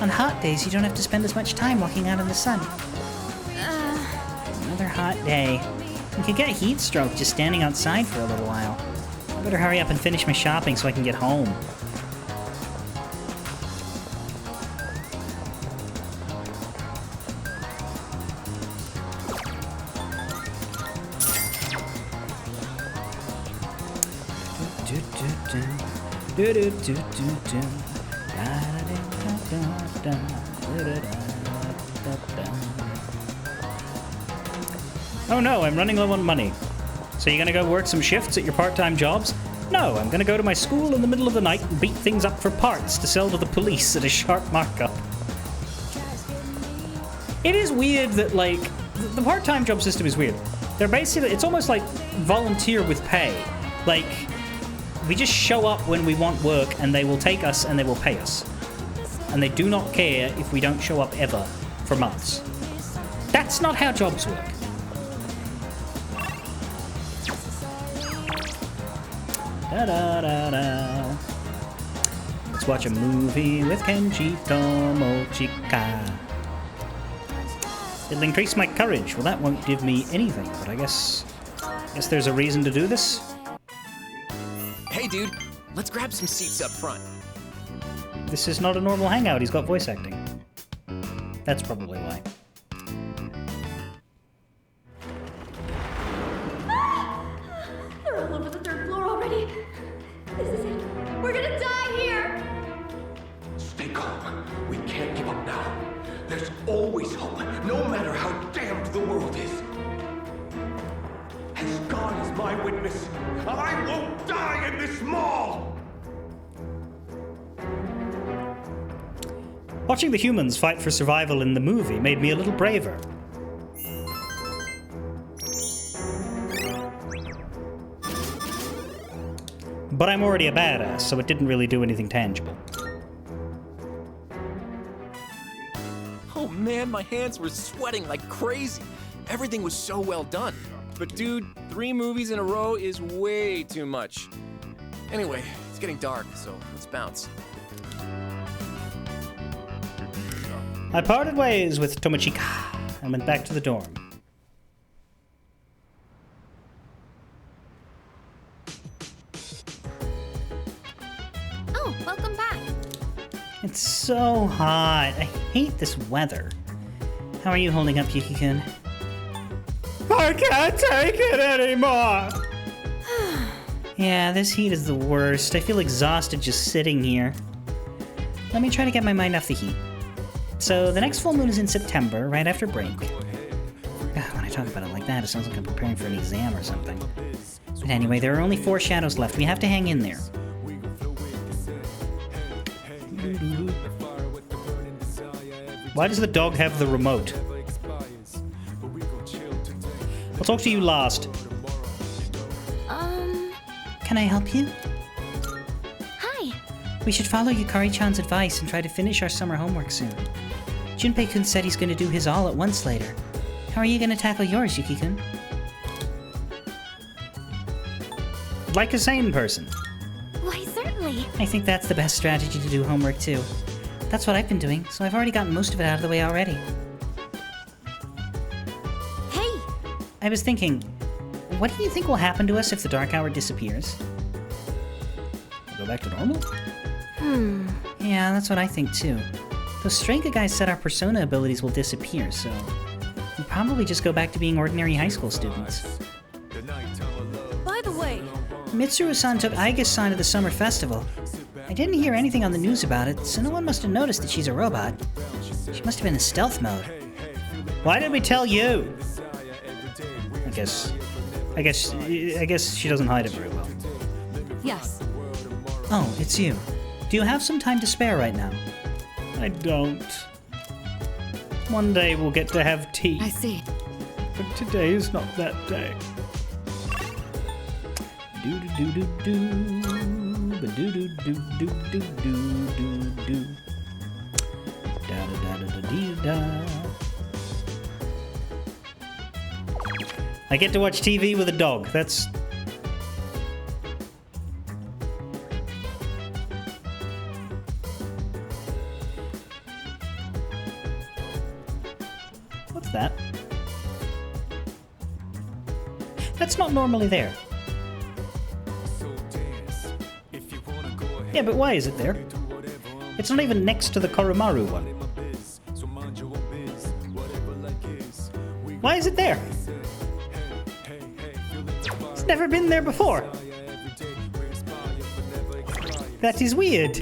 Speaker 12: On hot days, you don't have to spend as much time walking out in the sun. Another hot day. You could get a heat stroke just standing outside for a little while. I better hurry up and finish my shopping so I can get home.
Speaker 1: Oh no, I'm running low on money. So you're gonna go work some shifts at your part-time jobs? No, I'm gonna go to my school in the middle of the night and beat things up for parts to sell to the police at a sharp markup. It is weird that, like, the part-time job system is weird. They're basically, it's almost like volunteer with pay. Like, we just show up when we want work and they will take us and they will pay us. And they do not care if we don't show up ever for months. That's not how jobs work. Da-da-da-da. Let's watch a movie with Kenji Tomochika. It'll increase my courage. Well, that won't give me anything, but I guess there's a reason to do this.
Speaker 2: Hey, dude, let's grab some seats up front.
Speaker 1: This is not a normal hangout. He's got voice acting. That's probably why.
Speaker 3: They're all over the 3rd floor already. This is it. We're gonna die here.
Speaker 13: Stay calm. We can't give up now. There's always hope, no matter how damned the world is. As God is my witness, I won't die in this mall!
Speaker 1: Watching the humans fight for survival in the movie made me a little braver. But I'm already a badass, so it didn't really do anything tangible.
Speaker 2: Oh man, my hands were sweating like crazy. Everything was so well done. But dude, 3 movies in a row is way too much. Anyway, it's getting dark, so let's bounce.
Speaker 1: I parted ways with Tomochika and went back to the dorm.
Speaker 3: Oh, welcome back.
Speaker 1: It's so hot. I hate this weather. How are you holding up, Yuki-kun? I can't take it anymore! Yeah, this heat is the worst. I feel exhausted just sitting here. Let me try to get my mind off the heat. So, the next full moon is in September, right after break. When I talk about it like that, it sounds like I'm preparing for an exam or something. But anyway, there are only 4 shadows left. We have to hang in there. Why does the dog have the remote? I'll talk to you last.
Speaker 9: Can I help you?
Speaker 3: Hi.
Speaker 9: We should follow Yukari-chan's advice and try to finish our summer homework soon. Junpei-kun said he's going to do his all at once later. How are you going to tackle yours, Yuki-kun?
Speaker 1: Like a sane person.
Speaker 3: Why, certainly.
Speaker 9: I think that's the best strategy to do homework too. That's what I've been doing, so I've already gotten most of it out of the way already.
Speaker 3: Hey!
Speaker 9: I was thinking, what do you think will happen to us if the Dark Hour disappears?
Speaker 1: Go back to normal?
Speaker 9: Yeah, that's what I think too. Those Stranka guys said our persona abilities will disappear, so we'll probably just go back to being ordinary high school students.
Speaker 10: By the way,
Speaker 9: Mitsuru-san took Aigis-san to the summer festival. I didn't hear anything on the news about it, so no one must have noticed that she's a robot. She must have been in stealth mode.
Speaker 1: Why did we tell you? I guess she doesn't hide it very well.
Speaker 10: yes.
Speaker 9: Oh, it's you. Do you have some time to spare right now?
Speaker 1: I don't. One day we'll get to have tea.
Speaker 10: I see.
Speaker 1: But today is not that day. Do do do do do, do do do do do do do. Da da da da dee da. I get to watch TV with a dog. That's. What's that? That's not normally there. Yeah, but why is it there? It's not even next to the Koromaru one. Why is it there? It's never been there before. That is weird.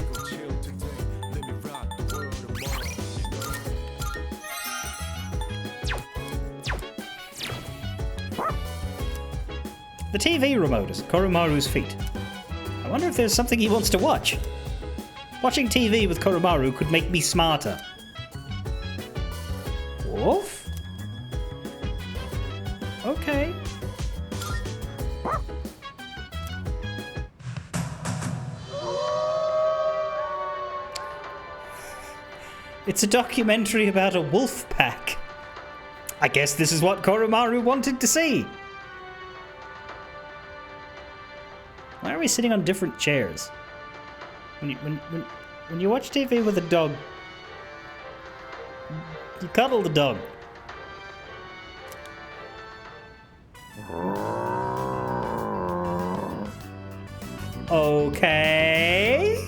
Speaker 1: The TV remote is Koromaru's feet. I wonder if there's something he wants to watch. Watching TV with Koromaru could make me smarter. Wolf? Okay. It's a documentary about a wolf pack. I guess this is what Koromaru wanted to see. Why are we sitting on different chairs? When you watch TV with a dog, you cuddle the dog. Okay.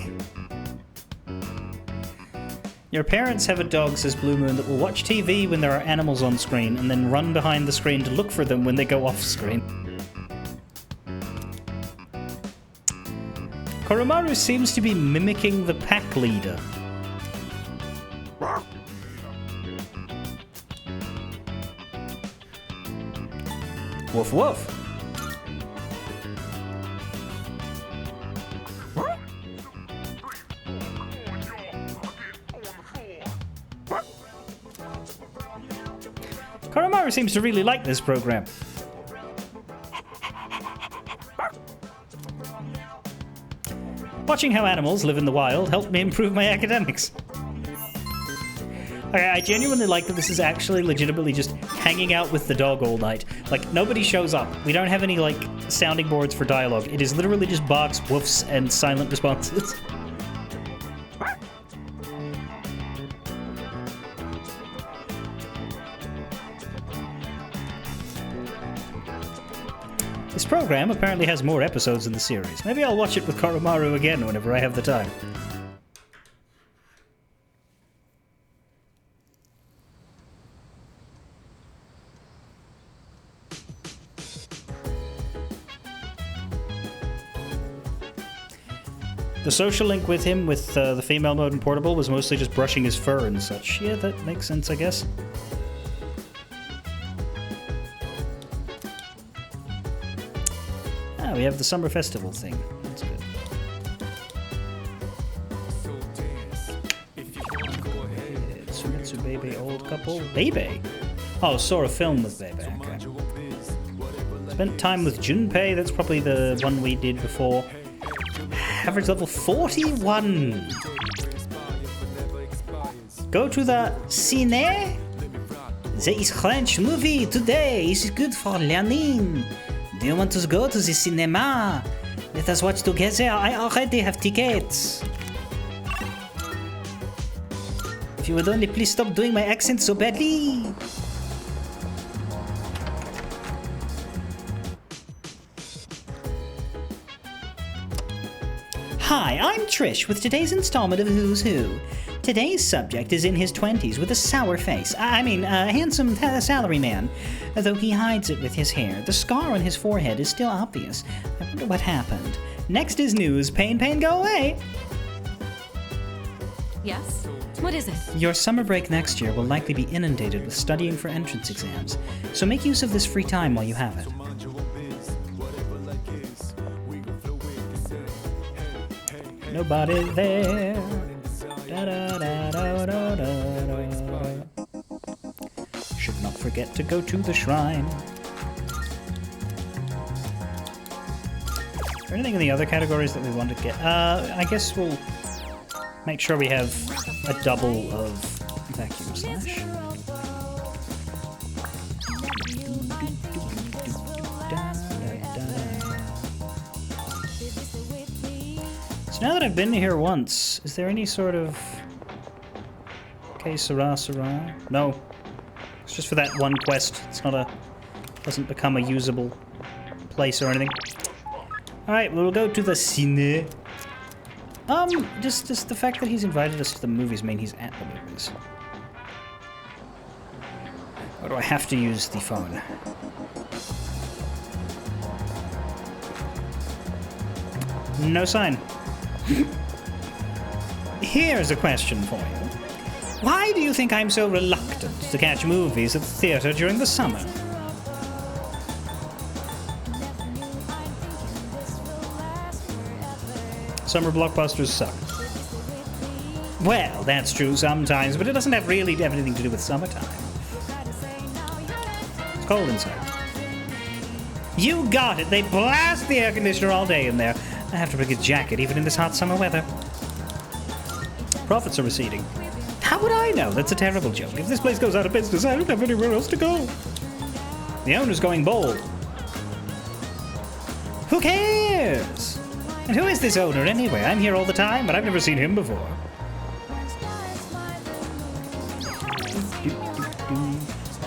Speaker 1: Your parents have a dog, says Blue Moon, that will watch TV when there are animals on screen and then run behind the screen to look for them when they go off screen. Koromaru seems to be mimicking the pack leader. Woof woof. Koromaru seems to really like this program. Watching how animals live in the wild helped me improve my academics. Okay, I genuinely like that this is actually legitimately just hanging out with the dog all night. Like, nobody shows up. We don't have any, like, sounding boards for dialogue. It is literally just barks, woofs, and silent responses. This program apparently has more episodes in the series. Maybe I'll watch it with Koromaru again whenever I have the time. The social link with him, with the female mode in Portable, was mostly just brushing his fur and such. Yeah, that makes sense, I guess. Ah, we have the summer festival thing. That's good. Sumitsu Bebe, old couple. Bebe? Oh, saw a film with Bebe, okay. Spent time with Junpei, that's probably the one we did before. Average level 41. Go to the cine. There is French movie today. It's good for learning. Do you want to go to the cinema? Let us watch together. I already have tickets. If you would only please stop doing my accent so badly. Hi, I'm Trish with today's installment of Who's Who. Today's subject is in his 20s with a sour face. I mean, a handsome salaryman. Though he hides it with his hair, the scar on his forehead is still obvious. I wonder what happened. Next is news. Pain, go away.
Speaker 8: Yes? What is it?
Speaker 12: Your summer break next year will likely be inundated with studying for entrance exams, so make use of this free time while you have it. Nobody there. Da, da, da, da, da, da. Should not forget to go to the shrine. Is there anything in the other categories that we want to get? I guess we'll make sure we have a double of vacuum slash. So now that I've been here once, is there any sort of... Okay, Sarah? No. It's just for that one quest. It's not a... doesn't become a usable place or anything. Alright, we'll go to the cine. Just the fact that he's invited us to the movies mean he's at the movies. Or do I have to use the phone? No sign. Here's a question for you. Why do you think I'm so reluctant to catch movies at the theater during the summer? Summer blockbusters suck. Well, that's true sometimes, but it doesn't really have anything to do with summertime. It's cold inside. You got it! They blast the air conditioner all day in there. I have to bring a jacket even in this hot summer weather. Profits are receding. How
Speaker 1: How would I know? That's a terrible joke. If this place goes out of business, I don't have anywhere else to go. The owner's going bald. Who cares? And who is this owner anyway? I'm here all the time, but I've never seen him before.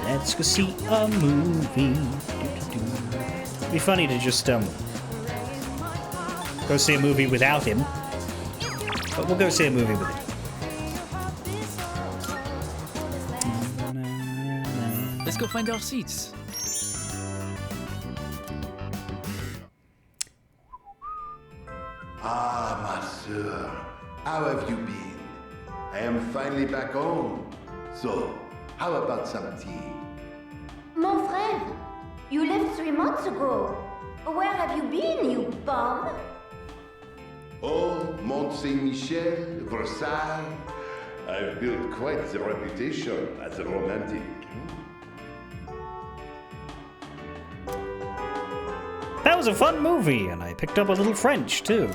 Speaker 1: Let's go see a movie. It'd be funny to just go see a movie without him. But we'll go see a movie with him.
Speaker 14: Let's go find our seats.
Speaker 15: Ah, ma sœur, how have you been? I am finally back home. So, how about some tea?
Speaker 16: Mon frère, you left 3 months ago. Where have you been, you bum?
Speaker 15: Oh, Mont Saint-Michel, Versailles. I've built quite the reputation as a romantic.
Speaker 1: That was a fun movie, and I picked up a little French, too.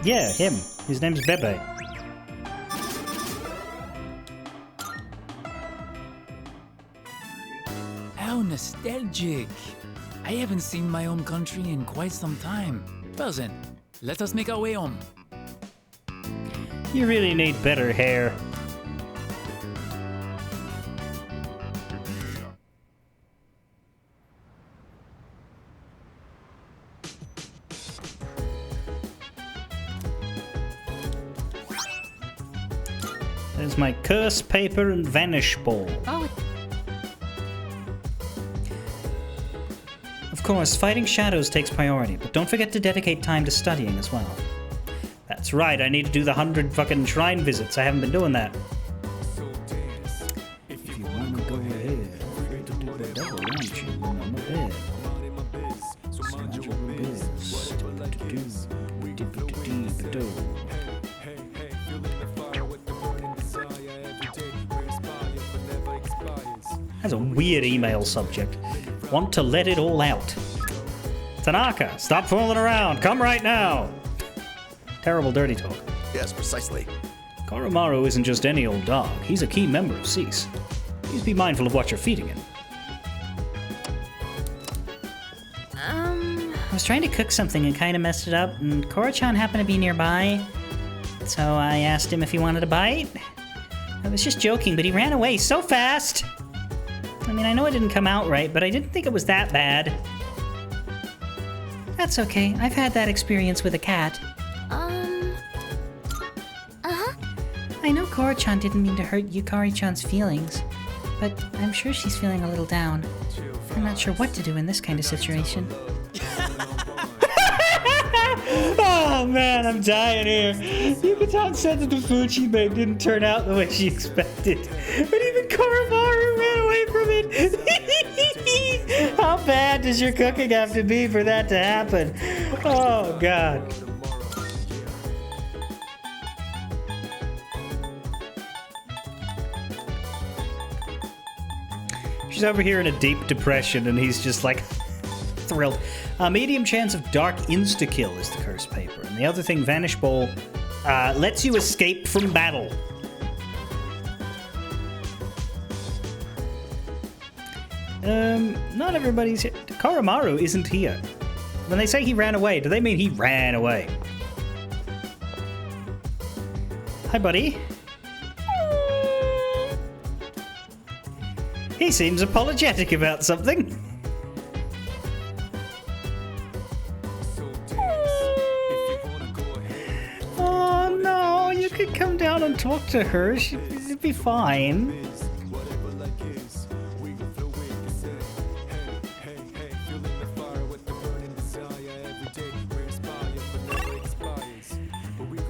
Speaker 1: Yeah, him. His name's Bebe.
Speaker 14: How nostalgic. I haven't seen my home country in quite some time. Well then, let us make our way home.
Speaker 1: You really need better hair. There's my curse paper and vanish ball.
Speaker 8: Oh.
Speaker 12: Of course, fighting shadows takes priority, but don't forget to dedicate time to studying as well.
Speaker 1: That's right, I need to do the 100 fucking shrine visits. I haven't been doing that. If you wanna go ahead, to do the devil, won't you? On my bed. That's a weird email subject. Want to let it all out. Tanaka, stop fooling around. Come right now. Terrible dirty talk.
Speaker 5: Yes, precisely.
Speaker 1: Koromaru isn't just any old dog. He's a key member of Cease. Please be mindful of what you're feeding him.
Speaker 12: I was trying to cook something and kind of messed it up, and Korra-chan happened to be nearby, so I asked him if he wanted a bite. I was just joking, but he ran away so fast! I mean, I know it didn't come out right, but I didn't think it was that bad. That's okay. I've had that experience with a cat. I know Korra-chan didn't mean to hurt Yukari-chan's feelings, but I'm sure she's feeling a little down. I'm not sure what to do in this kind of situation.
Speaker 1: Oh man, I'm dying here. Yucatan said that the food she made didn't turn out the way she expected. But even Koromaru ran away from it. How bad does your cooking have to be for that to happen? Oh god. She's over here in a deep depression and he's just like thrilled. A medium chance of dark insta-kill is the curse paper. And the other thing, Vanish Bowl, lets you escape from battle. Not everybody's here. Koromaru isn't here. When they say he ran away, do they mean he ran away? Hi, buddy. He seems apologetic about something. Oh no, you could come down and talk to her. She'd be fine.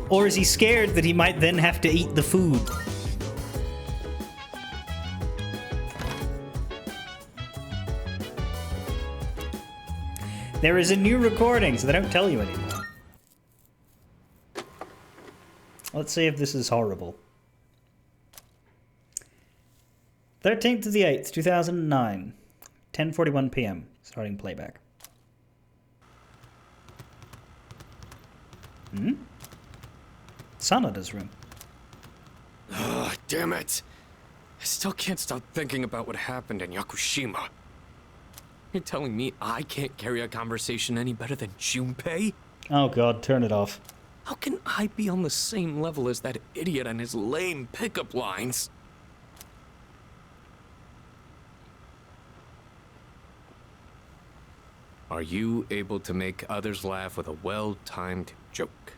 Speaker 1: Or is he scared that he might then have to eat the food? There is a new recording, so they don't tell you anymore. Let's see if this is horrible. 13th to the 8th, 2009. 10:41 p.m. Starting playback. Sanada's room.
Speaker 2: damn it. I still can't stop thinking about what happened in Yakushima. You're telling me I can't carry a conversation any better than Junpei?
Speaker 1: Oh god, turn it off.
Speaker 2: How can I be on the same level as that idiot and his lame pickup lines? Are you able to make others laugh with a well-timed joke?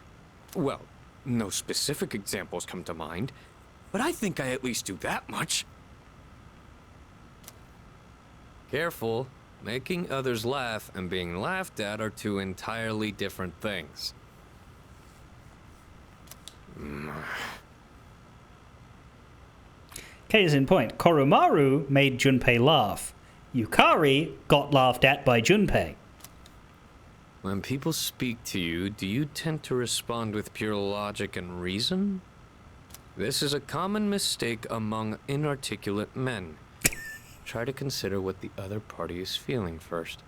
Speaker 2: Well, no specific examples come to mind, but I think I at least do that much. Careful. Making others laugh and being laughed at are two entirely different things.
Speaker 1: Case in point, Koromaru made Junpei laugh. Yukari got laughed at by Junpei.
Speaker 2: When people speak to you, do you tend to respond with pure logic and reason? This is a common mistake among inarticulate men. Try to consider what the other party is feeling first.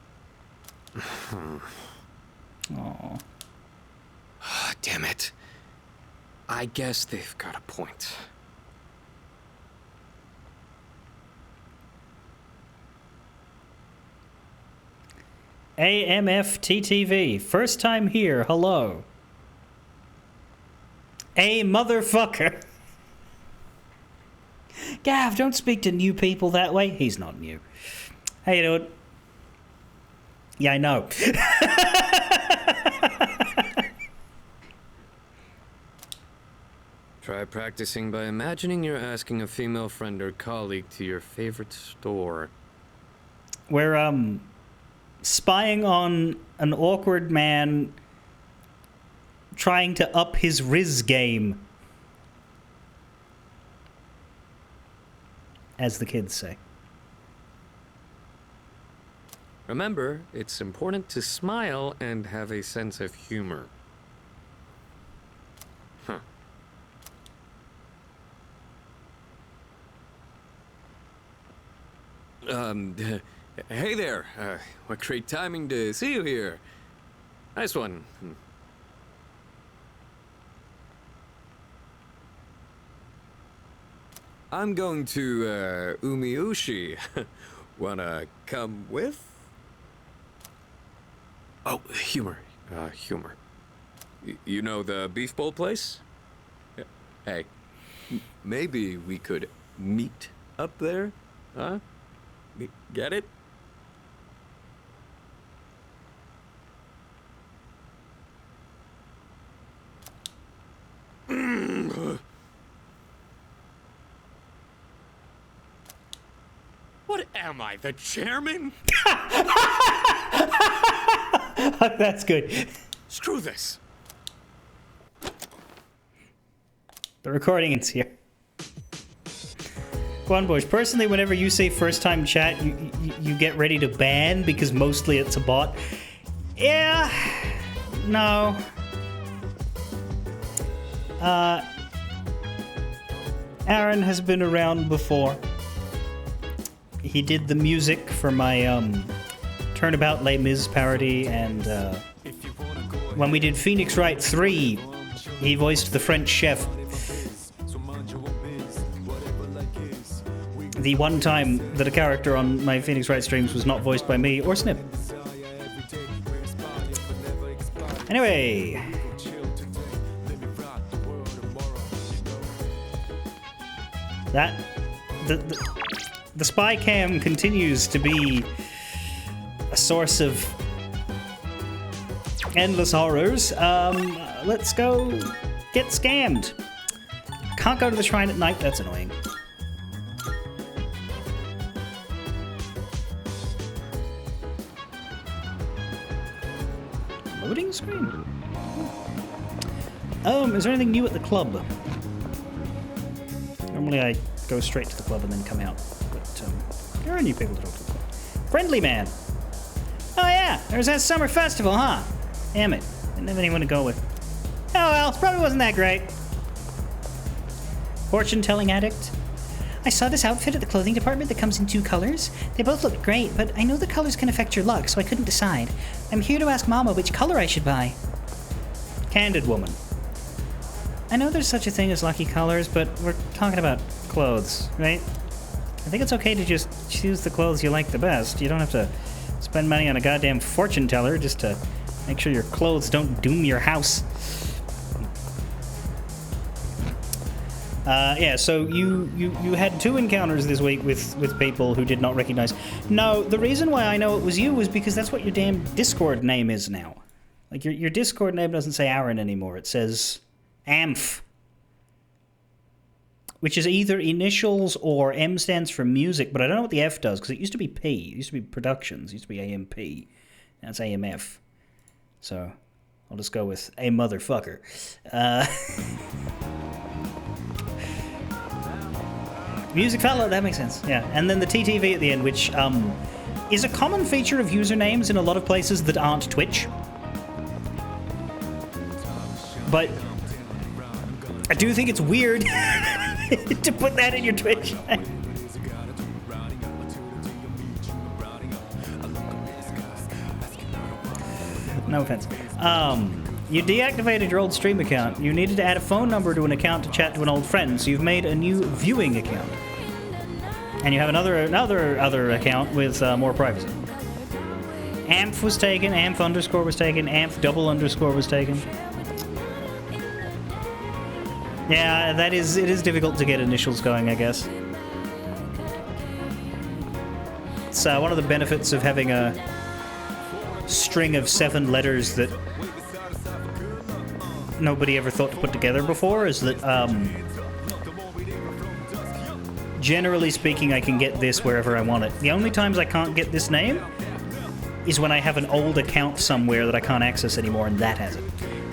Speaker 1: Aww.
Speaker 2: Damn it. I guess they've got a point.
Speaker 1: AMFTTV, first time here, hello. A motherfucker. Gav, don't speak to new people that way. He's not new. How you doing? Yeah, I know.
Speaker 2: Try practicing by imagining you're asking a female friend or colleague to your favorite store.
Speaker 1: We're, spying on an awkward man trying to up his Riz game. As the kids say.
Speaker 2: Remember, it's important to smile and have a sense of humor. Huh. Hey there. What great timing to see you here. Nice one. I'm going to, Umiushi. Wanna come with? Oh, humor. Humor. You know the beef bowl place? Hey, maybe we could meet up there? Huh? Get it? What am I, the chairman?
Speaker 1: That's good.
Speaker 2: Screw this.
Speaker 1: The recording is here. Go on, boys. Personally, whenever you say first time chat, you get ready to ban because mostly it's a bot. Yeah. No. Aaron has been around before. He did the music for my Turnabout Les Mis parody, and when we did Phoenix Wright 3, he voiced the French chef. The one time that a character on my Phoenix Wright streams was not voiced by me or Snip. Anyway. The spy cam continues to be a source of endless horrors. Let's go get scammed. Can't go to the shrine at night, that's annoying. Loading screen? Is there anything new at the club? Normally I go straight to the club and then come out, but there are new people to talk to. Friendly Man! Oh yeah, there's that summer festival, huh? Damn it, didn't have anyone to go with. Oh well, probably wasn't that great. Fortune-telling addict? I saw this outfit at the clothing department that comes in 2 colors. They both looked great, but I know the colors can affect your luck, so I couldn't decide. I'm here to ask Mama which color I should buy. Candid woman. I know there's such a thing as lucky colors, but we're talking about clothes, right? I think it's okay to just choose the clothes you like the best. You don't have to spend money on a goddamn fortune teller just to make sure your clothes don't doom your house. Yeah, so you had 2 encounters this week with people who did not recognize. No, the reason why I know it was you was because that's what your damn Discord name is now. Like, your Discord name doesn't say Aaron anymore. It says Amph. Which is either initials or M stands for music, but I don't know what the F does, because it used to be P. It used to be productions. It used to be AMP. Now it's AMF. So, I'll just go with a motherfucker. Music fella, that makes sense. Yeah, and then the TTV at the end, which is a common feature of usernames in a lot of places that aren't Twitch. But I do think it's weird to put that in your Twitch. No offense. You deactivated your old stream account. You needed to add a phone number to an account to chat to an old friend, so you've made a new viewing account. And you have another account with more privacy. Amph was taken, Amph underscore was taken, Amph double underscore was taken. Yeah, it is difficult to get initials going, I guess. It's one of the benefits of having a string of 7 letters that nobody ever thought to put together before, is that, generally speaking, I can get this wherever I want it. The only times I can't get this name is when I have an old account somewhere that I can't access anymore, and that has it.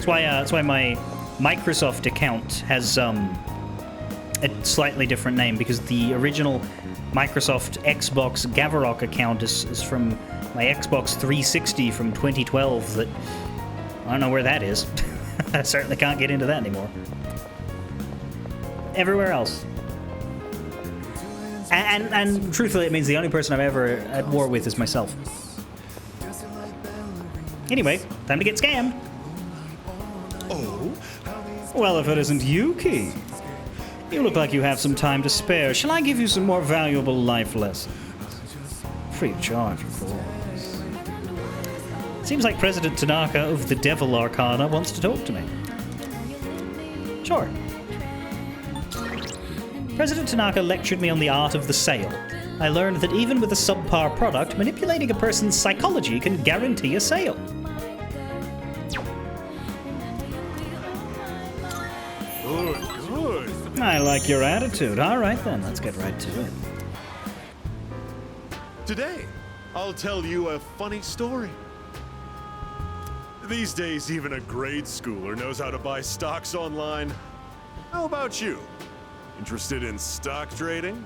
Speaker 1: That's why my Microsoft account has a slightly different name, because the original Microsoft Xbox Gavarok account is from my Xbox 360 from 2012 that I don't know where that is. I certainly can't get into that anymore. Everywhere else. And truthfully, it means the only person I'm ever at war with is myself. Anyway, time to get scammed.
Speaker 17: Oh?
Speaker 1: Well, if it isn't Yuki. You look like you have some time to spare. Shall I give you some more valuable life lessons? Free of charge, of course. Seems like President Tanaka of the Devil Arcana wants to talk to me. Sure. President Tanaka lectured me on the art of the sale. I learned that even with a subpar product, manipulating a person's psychology can guarantee a sale.
Speaker 17: Good.
Speaker 1: I like your attitude. All right then, let's get right to it.
Speaker 17: Today, I'll tell you a funny story. These days, even a grade schooler knows how to buy stocks online. How about you? Interested in stock trading?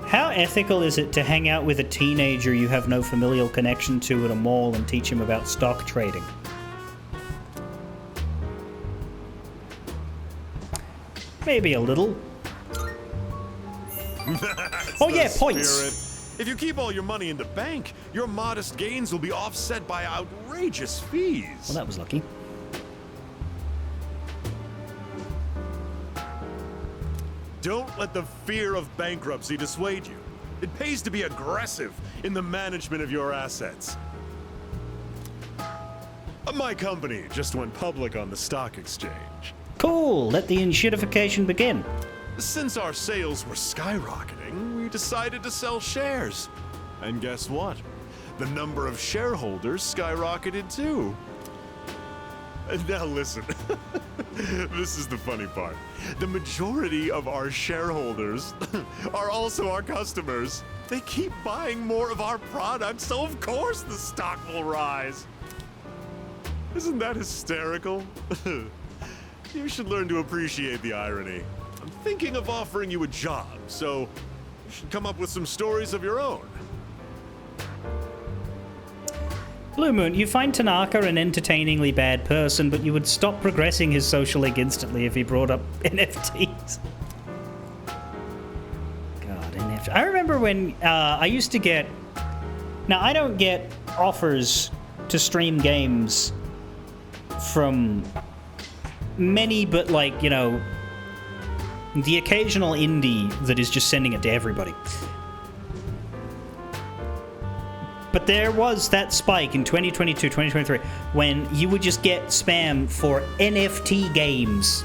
Speaker 1: How ethical is it to hang out with a teenager you have no familial connection to at a mall and teach him about stock trading? Maybe a little. Oh yeah, points!
Speaker 17: Spirit. If you keep all your money in the bank, your modest gains will be offset by outrageous fees.
Speaker 1: Well, that was lucky.
Speaker 17: Don't let the fear of bankruptcy dissuade you. It pays to be aggressive in the management of your assets. My company just went public on the stock exchange.
Speaker 1: Cool, let the inshitification begin.
Speaker 17: Since our sales were skyrocketing, we decided to sell shares. And guess what? The number of shareholders skyrocketed too. Now listen, this is the funny part. The majority of our shareholders are also our customers. They keep buying more of our products, so of course the stock will rise. Isn't that hysterical? You should learn to appreciate the irony. I'm thinking of offering you a job, so you should come up with some stories of your own.
Speaker 1: Blue Moon, you find Tanaka an entertainingly bad person, but you would stop progressing his social link instantly if he brought up NFTs. God, NFT. I remember when I used to get... Now, I don't get offers to stream games from many, but like, you know, the occasional indie that is just sending it to everybody. But there was that spike in 2022, 2023, when you would just get spam for NFT games.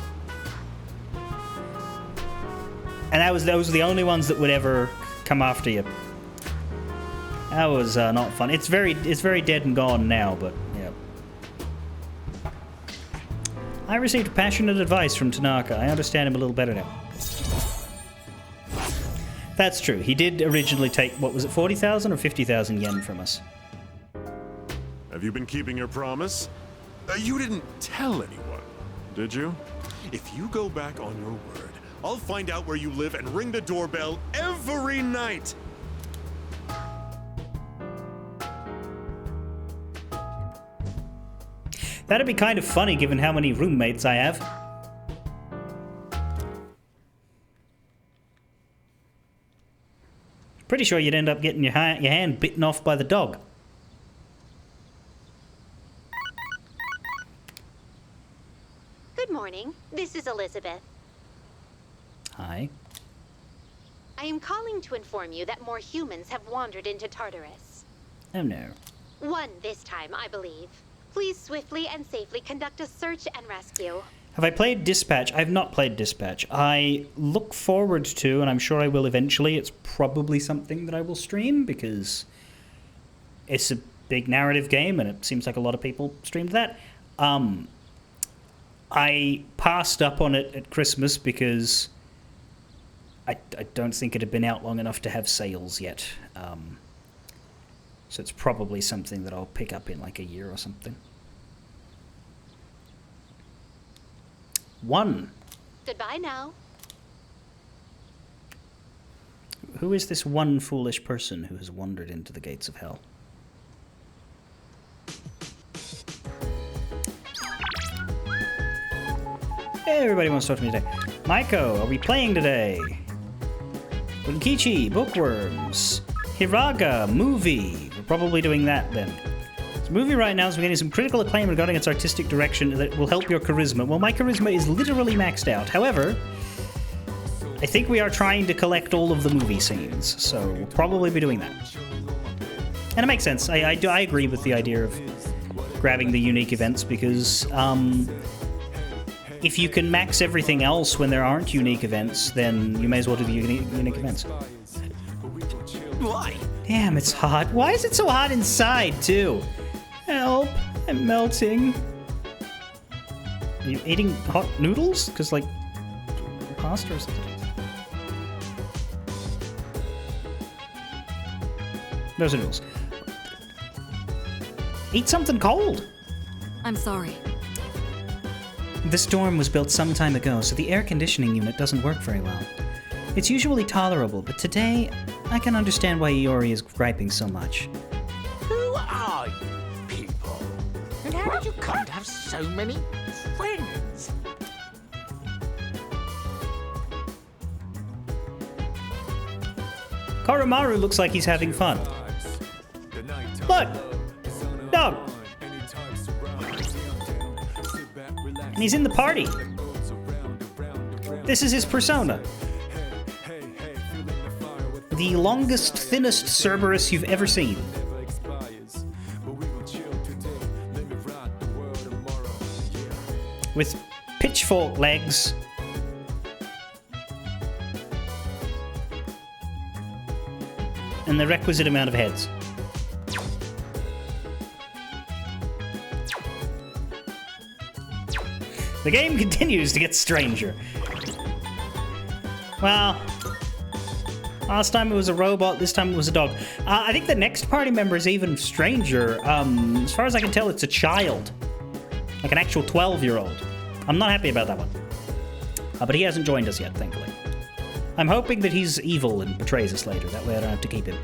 Speaker 1: And those were the only ones that would ever come after you. That was not fun. It's very dead and gone now, but yeah. I received passionate advice from Tanaka. I understand him a little better now. That's true. He did originally take, what was it, 40,000 or 50,000 yen from us.
Speaker 17: Have you been keeping your promise? You didn't tell anyone, did you? If you go back on your word, I'll find out where you live and ring the doorbell every night.
Speaker 1: That'd be kind of funny given how many roommates I have. Pretty sure you'd end up getting your hand bitten off by the dog.
Speaker 18: Good morning. This is Elizabeth.
Speaker 1: Hi.
Speaker 18: I am calling to inform you that more humans have wandered into Tartarus.
Speaker 1: Oh no.
Speaker 18: One this time, I believe. Please swiftly and safely conduct a search and rescue.
Speaker 1: Have I played Dispatch? I've not played Dispatch. I look forward to, and I'm sure I will eventually, it's probably something that I will stream, because it's a big narrative game, and it seems like a lot of people streamed that. I passed up on it at Christmas because I don't think it had been out long enough to have sales yet. So it's probably something that I'll pick up in like a year or something. 1.
Speaker 18: Goodbye now.
Speaker 1: Who is this one foolish person who has wandered into the gates of hell? Hey, everybody wants to talk to me today. Maiko, are we playing today? Bunkichi, Bookworms. Hiraga, movie. We're probably doing that then. This movie right now is getting some critical acclaim regarding its artistic direction that will help your charisma. Well, my charisma is literally maxed out. However, I think we are trying to collect all of the movie scenes, so we'll probably be doing that. And it makes sense. I agree with the idea of grabbing the unique events, because if you can max everything else when there aren't unique events, then you may as well do the unique events.
Speaker 2: Why?
Speaker 1: Damn, it's hot. Why is it so hot inside, too? Help, I'm melting. Are you eating hot noodles? Because, like, pasta or something? Those are noodles. Eat something cold.
Speaker 8: I'm sorry.
Speaker 12: This dorm was built some time ago, so the air conditioning unit doesn't work very well. It's usually tolerable, but today, I can understand why Iori is griping so much.
Speaker 19: Who are you people? And how did you come to have so many friends?
Speaker 1: Karumaru looks like he's having fun. Look! Dog! And he's in the party. This is his persona. The longest, thinnest Cerberus you've ever seen. With pitchfork legs. And the requisite amount of heads. The game continues to get stranger. Well, last time it was a robot, this time it was a dog. I think the next party member is even stranger. As far as I can tell, it's a child. Like an actual 12-year-old. I'm not happy about that one. But he hasn't joined us yet, thankfully. I'm hoping that he's evil and betrays us later. That way I don't have to keep him.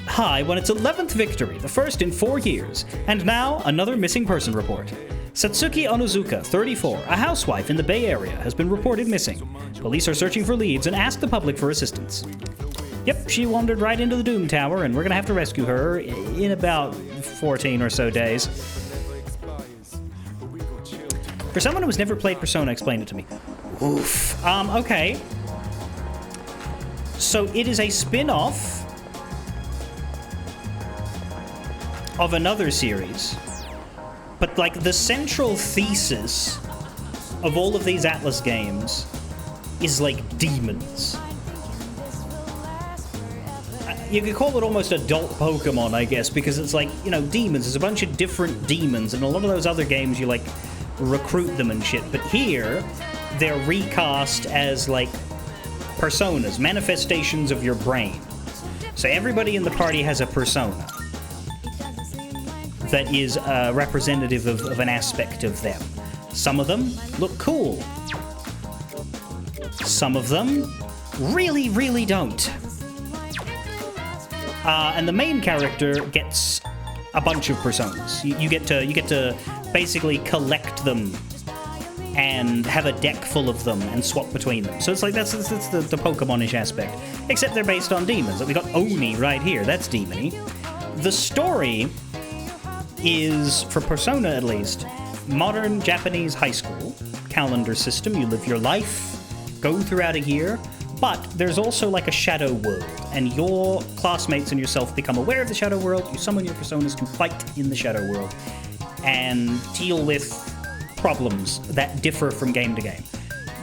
Speaker 1: Hai won its 11th victory, the first in 4 years. And now, another missing person report. Satsuki Onozuka, 34, a housewife in the Bay Area, has been reported missing. Police are searching for leads and ask the public for assistance. Yep, she wandered right into the Doom Tower, and we're gonna have to rescue her in about 14 or so days. For someone who's never played Persona, explain it to me. Oof. Okay. So it is a spin-off of another series, but like the central thesis of all of these Atlus games is like demons. You could call it almost adult Pokemon, I guess, because it's like, you know, demons. There's a bunch of different demons, and a lot of those other games you like recruit them and shit. But here, they're recast as like personas, manifestations of your brain. So everybody in the party has a persona that is representative of an aspect of them. Some of them look cool. Some of them really, really don't. And the main character gets a bunch of personas. You get to basically collect them and have a deck full of them and swap between them. So it's like that's the Pokemon-ish aspect. Except they're based on demons. Like we got Oni right here. That's demon-y. The story is, for Persona at least, modern Japanese high school calendar system. You live your life, go throughout a year, but there's also like a shadow world, and your classmates and yourself become aware of the shadow world. You summon your personas to fight in the shadow world and deal with problems that differ from game to game.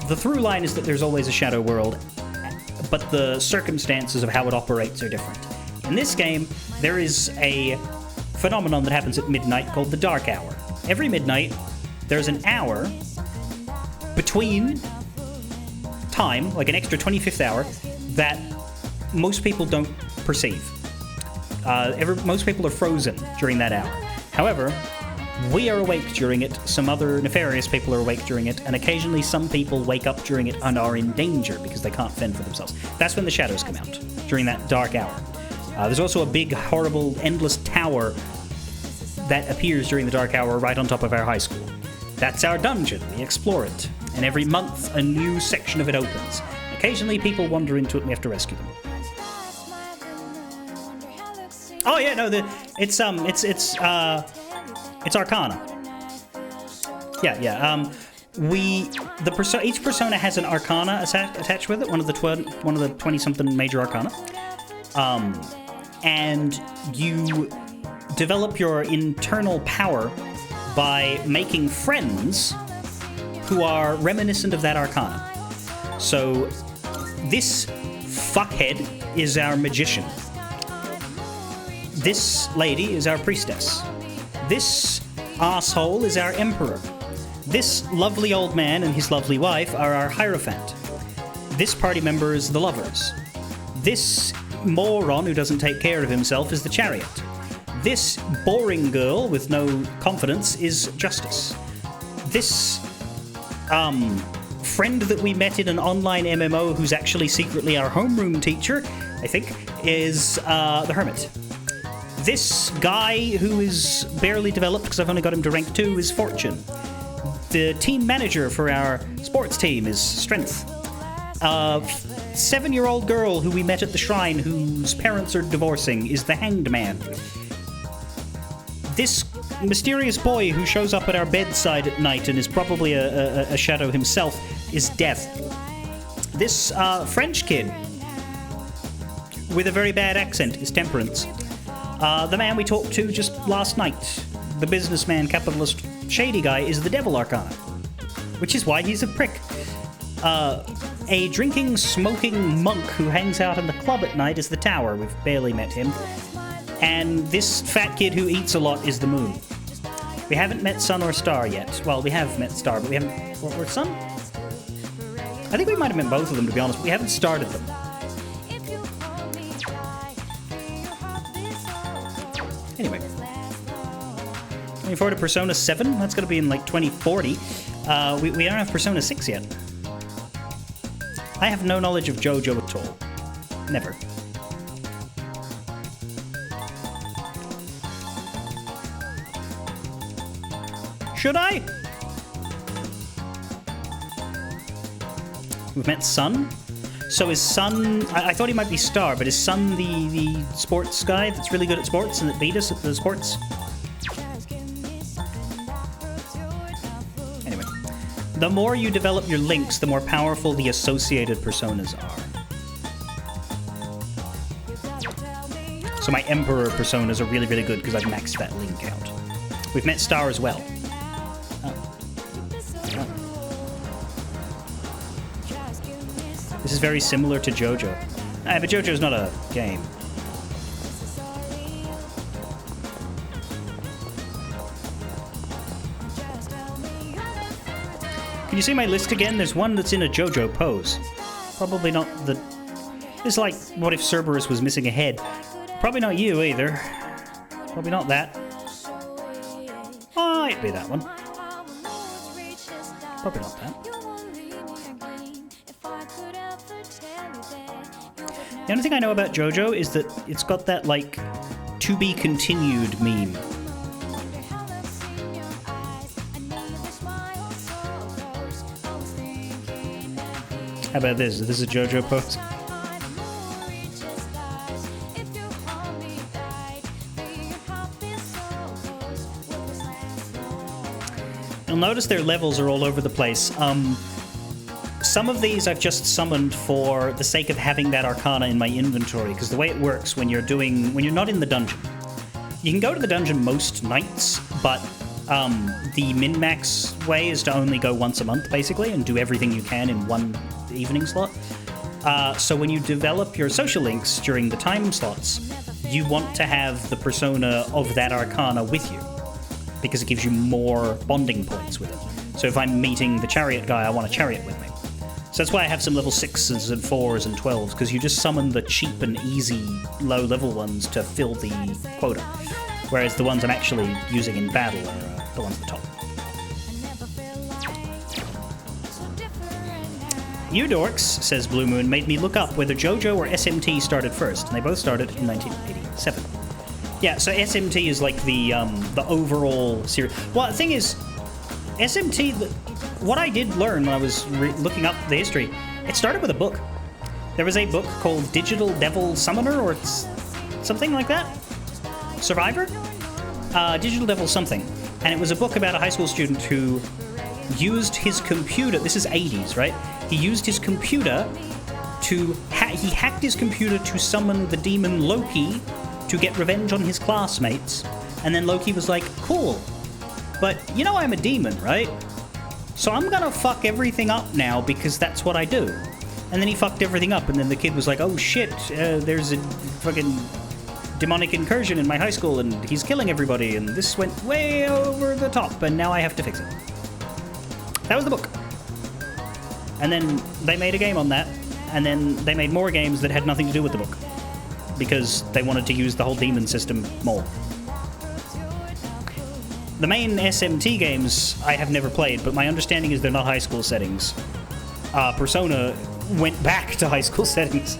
Speaker 1: The through line is that there's always a shadow world, but the circumstances of how it operates are different. In this game, there is a phenomenon that happens at midnight called the Dark Hour. Every midnight, there's an hour between time, like an extra 25th hour, that most people don't perceive. Most people are frozen during that hour. However, we are awake during it, some other nefarious people are awake during it, and occasionally some people wake up during it and are in danger because they can't fend for themselves. That's when the shadows come out, during that dark hour. There's also a big, horrible, endless tower that appears during the dark hour right on top of our high school. That's our dungeon. We explore it. And every month, a new section of it opens. Occasionally, people wander into it and we have to rescue them. Oh yeah, no, it's Arcana. Yeah. Each persona has an Arcana attached with it. One of the 20-something major Arcana. And you develop your internal power by making friends who are reminiscent of that Arcana. So this fuckhead is our magician. This lady is our priestess. This asshole is our emperor. This lovely old man and his lovely wife are our hierophant. This party member is the lovers. This moron who doesn't take care of himself is the chariot. This boring girl with no confidence is Justice. This friend that we met in an online MMO who's actually secretly our homeroom teacher, I think, is the Hermit. This guy who is barely developed because I've only got him to rank 2 is Fortune. The team manager for our sports team is Strength. 7-year-old girl who we met at the shrine whose parents are divorcing is the Hanged Man. This mysterious boy who shows up at our bedside at night and is probably a shadow himself is Death. This French kid with a very bad accent is Temperance. The man we talked to just last night, the businessman, capitalist, shady guy, is the Devil Arcana, which is why he's a prick. A drinking, smoking monk who hangs out in the club at night is the Tower. We've barely met him. And this fat kid who eats a lot is the Moon. We haven't met Sun or Star yet. Well, we have met Star, but we haven't... Or Sun? I think we might have met both of them, to be honest. We haven't started them. Anyway. Looking forward to Persona 7. That's going to be in, like, 2040. We don't have Persona 6 yet. I have no knowledge of JoJo at all. Never. Should I? We've met Sun. So is Sun... I thought he might be Star, but is Sun the sports guy that's really good at sports and that beat us at the sports? Anyway. The more you develop your links, the more powerful the associated personas are. So my Emperor personas are really, really good because I've maxed that link out. We've met Star as well. This is very similar to JoJo. But JoJo's not a game. Can you see my list again? There's one that's in a JoJo pose. Probably not the... It's like, what if Cerberus was missing a head? Probably not you either. Probably not that. Might be that one. Probably not that. The only thing I know about JoJo is that it's got that, like, to be continued meme. How about this? Is this a JoJo pose? You'll notice their levels are all over the place. Some of these I've just summoned for the sake of having that Arcana in my inventory, because the way it works when you're not in the dungeon, you can go to the dungeon most nights, but the min-max way is to only go once a month, basically, and do everything you can in one evening slot. So when you develop your social links during the time slots, you want to have the persona of that Arcana with you, because it gives you more bonding points with it. So if I'm meeting the chariot guy, I want a chariot with me. So that's why I have some level 6s and 4s and 12s, because you just summon the cheap and easy low-level ones to fill the quota, whereas the ones I'm actually using in battle are the ones at the top. You dorks, says Blue Moon, made me look up whether JoJo or SMT started first, and they both started in 1987. Yeah, so SMT is like the overall series. Well, the thing is, SMT, what I did learn when I was looking up the history, it started with a book. There was a book called Digital Devil Summoner, or something like that? Survivor? Digital Devil something. And it was a book about a high school student who used his computer, this is 80s, right? He used his computer to, he hacked his computer to summon the demon Loki to get revenge on his classmates. And then Loki was like, cool, but you know I'm a demon, right? So I'm gonna fuck everything up now because that's what I do. And then he fucked everything up, and then the kid was like, oh shit, there's a fucking demonic incursion in my high school and he's killing everybody, and this went way over the top, and now I have to fix it. That was the book. And then they made a game on that, and then they made more games that had nothing to do with the book, because they wanted to use the whole demon system more. The main SMT games I have never played, but my understanding is they're not high school settings. Persona went back to high school settings.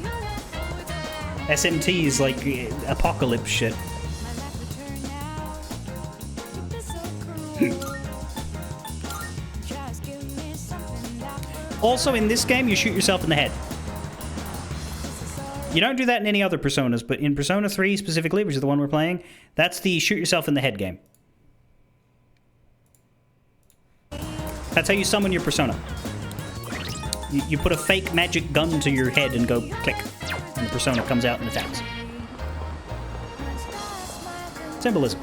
Speaker 1: SMT is like apocalypse shit. Also, in this game, you shoot yourself in the head. You don't do that in any other Personas, but in Persona 3 specifically, which is the one we're playing, that's the shoot yourself in the head game. That's how you summon your Persona. You put a fake magic gun to your head and go click, and the Persona comes out and attacks. Symbolism.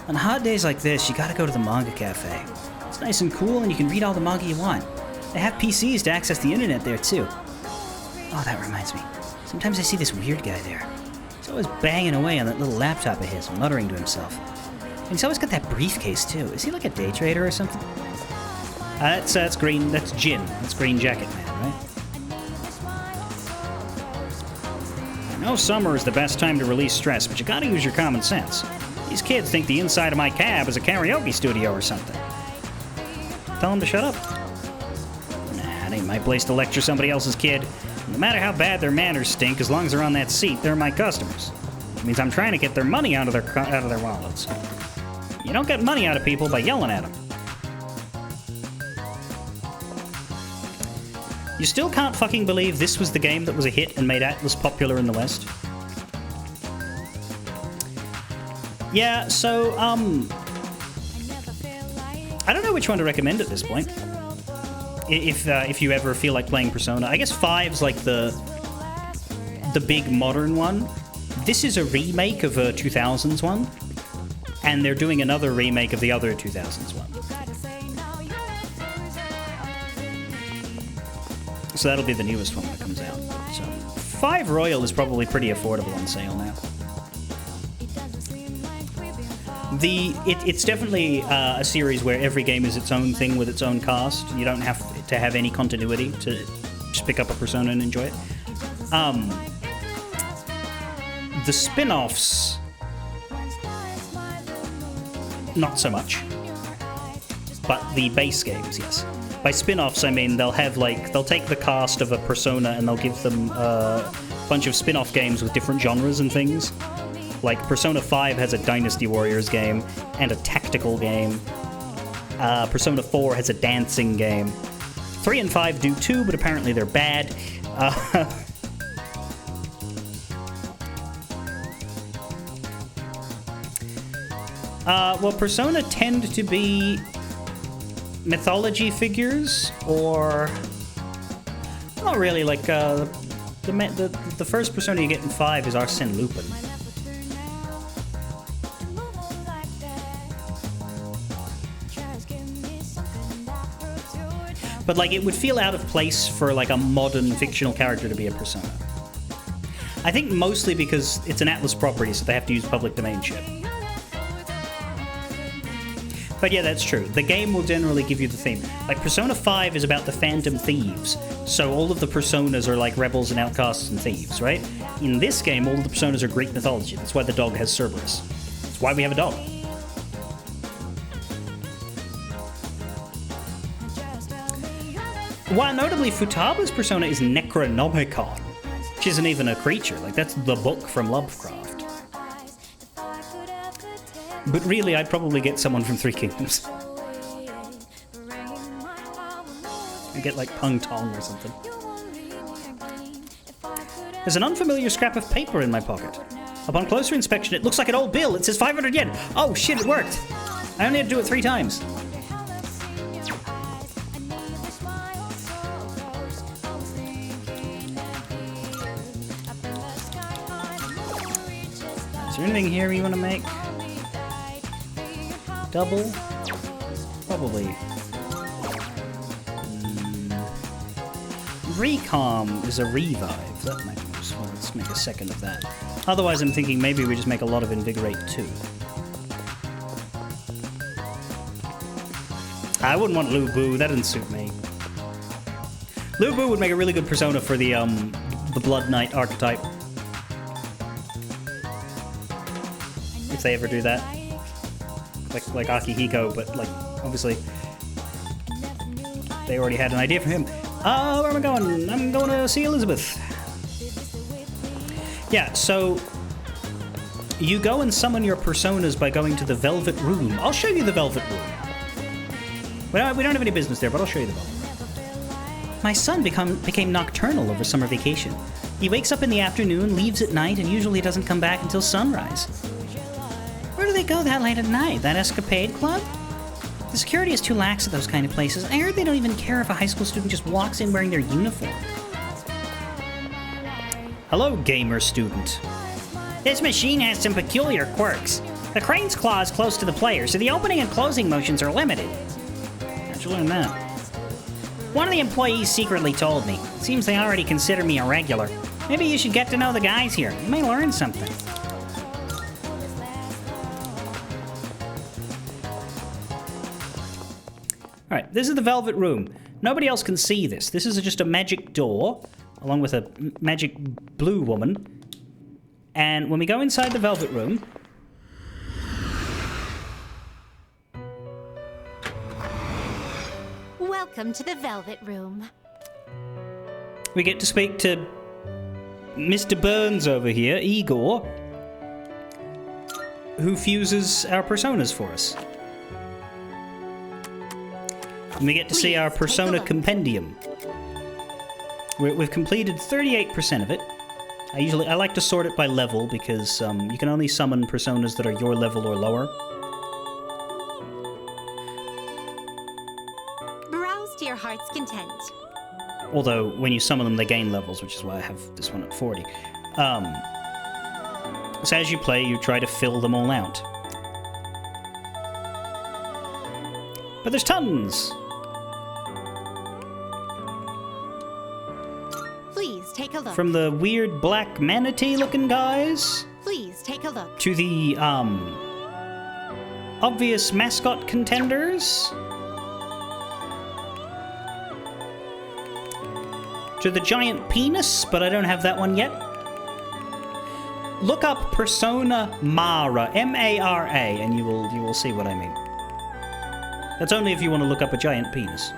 Speaker 1: On hot days like this, you gotta go to the manga cafe. It's nice and cool, and you can read all the manga you want. They have PCs to access the internet there, too. Oh, that reminds me. Sometimes I see this weird guy there. He's always banging away on that little laptop of his, muttering to himself. And he's always got that briefcase, too. Is he like a day trader or something? That's Green. That's Jin. That's Green Jacket Man, right? I know summer is the best time to release stress, but you gotta use your common sense. These kids think the inside of my cab is a karaoke studio or something. Tell them to shut up. Nah, it ain't my place to lecture somebody else's kid. No matter how bad their manners stink, as long as they're on that seat, they're my customers. It means I'm trying to get their money out of their wallets. You don't get money out of people by yelling at them. You still can't fucking believe this was the game that was a hit and made Atlas popular in the West? Yeah, so, I don't know which one to recommend at this point. If you ever feel like playing Persona, I guess 5's like the big modern one. This is a remake of a 2000s one, and they're doing another remake of the other 2000s one. So that'll be the newest one that comes out. So 5 Royal is probably pretty affordable on sale now. It's definitely a series where every game is its own thing with its own cast. You don't have to have any continuity to just pick up a Persona and enjoy it. The spin-offs, not so much. But the base games, yes. By spin-offs, I mean they'll take the cast of a Persona and they'll give them a bunch of spin-off games with different genres and things. Like Persona 5 has a Dynasty Warriors game and a tactical game. Persona 4 has a dancing game. 3 and 5 do too, but apparently they're bad. Well, Persona tend to be mythology figures, or not really. Like the first Persona you get in 5 is Arsène Lupin. But like it would feel out of place for like a modern fictional character to be a Persona. I think mostly because it's an Atlas property, so they have to use public domain shit. But yeah, that's true. The game will generally give you the theme. Like, Persona 5 is about the Phantom Thieves, so all of the Personas are like rebels and outcasts and thieves, right? In this game, all of the Personas are Greek mythology. That's why the dog has Cerberus. That's why we have a dog. While notably, Futaba's Persona is Necronomicon, which isn't even a creature. Like, that's the book from Lovecraft. But really, I'd probably get someone from Three Kingdoms. I'd get like Pung Tong or something. There's an unfamiliar scrap of paper in my pocket. Upon closer inspection, it looks like an old bill. It says 500 yen. Oh shit, it worked. I only had to do it 3 times. Is there anything here you want to make? Double? Probably. Recom is a revive. That might be useful. Let's make a second of that. Otherwise, I'm thinking maybe we just make a lot of Invigorate too. I wouldn't want Lu Bu. That didn't suit me. Lu Bu would make a really good Persona for the Blood Knight archetype. If they ever do that. Like Akihiko, but like obviously they already had an idea for him. Where am I going? I'm going to see Elizabeth. Yeah, so you go and summon your Personas by going to the Velvet Room. I'll show you the Velvet Room. We don't have any business there, but I'll show you the Velvet Room. My son became nocturnal over summer vacation. He wakes up in the afternoon, leaves at night, and usually doesn't come back until sunrise. Where do they go that late at night? That escapade club? The security is too lax at those kind of places. I heard they don't even care if a high school student just walks in wearing their uniform. Hello, gamer student. This machine has some peculiar quirks. The crane's claw is close to the player, so the opening and closing motions are limited. How'd you learn that? One of the employees secretly told me. Seems they already consider me a regular. Maybe you should get to know the guys here. You may learn something. Alright, this is the Velvet Room. Nobody else can see this. This is just a magic door, along with a magic blue woman. And when we go inside the Velvet Room...
Speaker 9: Welcome to the Velvet Room.
Speaker 1: we get to speak to Mr. Burns over here, Igor, who fuses our personas for us. And we get to see our Persona Compendium. We've completed 38% of it. I like to sort it by level because you can only summon personas that are your level or lower.
Speaker 20: your heart's content.
Speaker 1: Although, when you summon them, they gain levels, which is why I have this one at 40. So as you play, you try to fill them all out. But there's tons!
Speaker 20: Please take a look.
Speaker 1: From the weird black manatee-looking guys,
Speaker 20: Please take a look.
Speaker 1: to the, obvious mascot contenders, to the giant penis, but I don't have that one yet. Look up Persona Mara, M-A-R-A, and you will see what I mean. That's only if you want to look up a giant penis.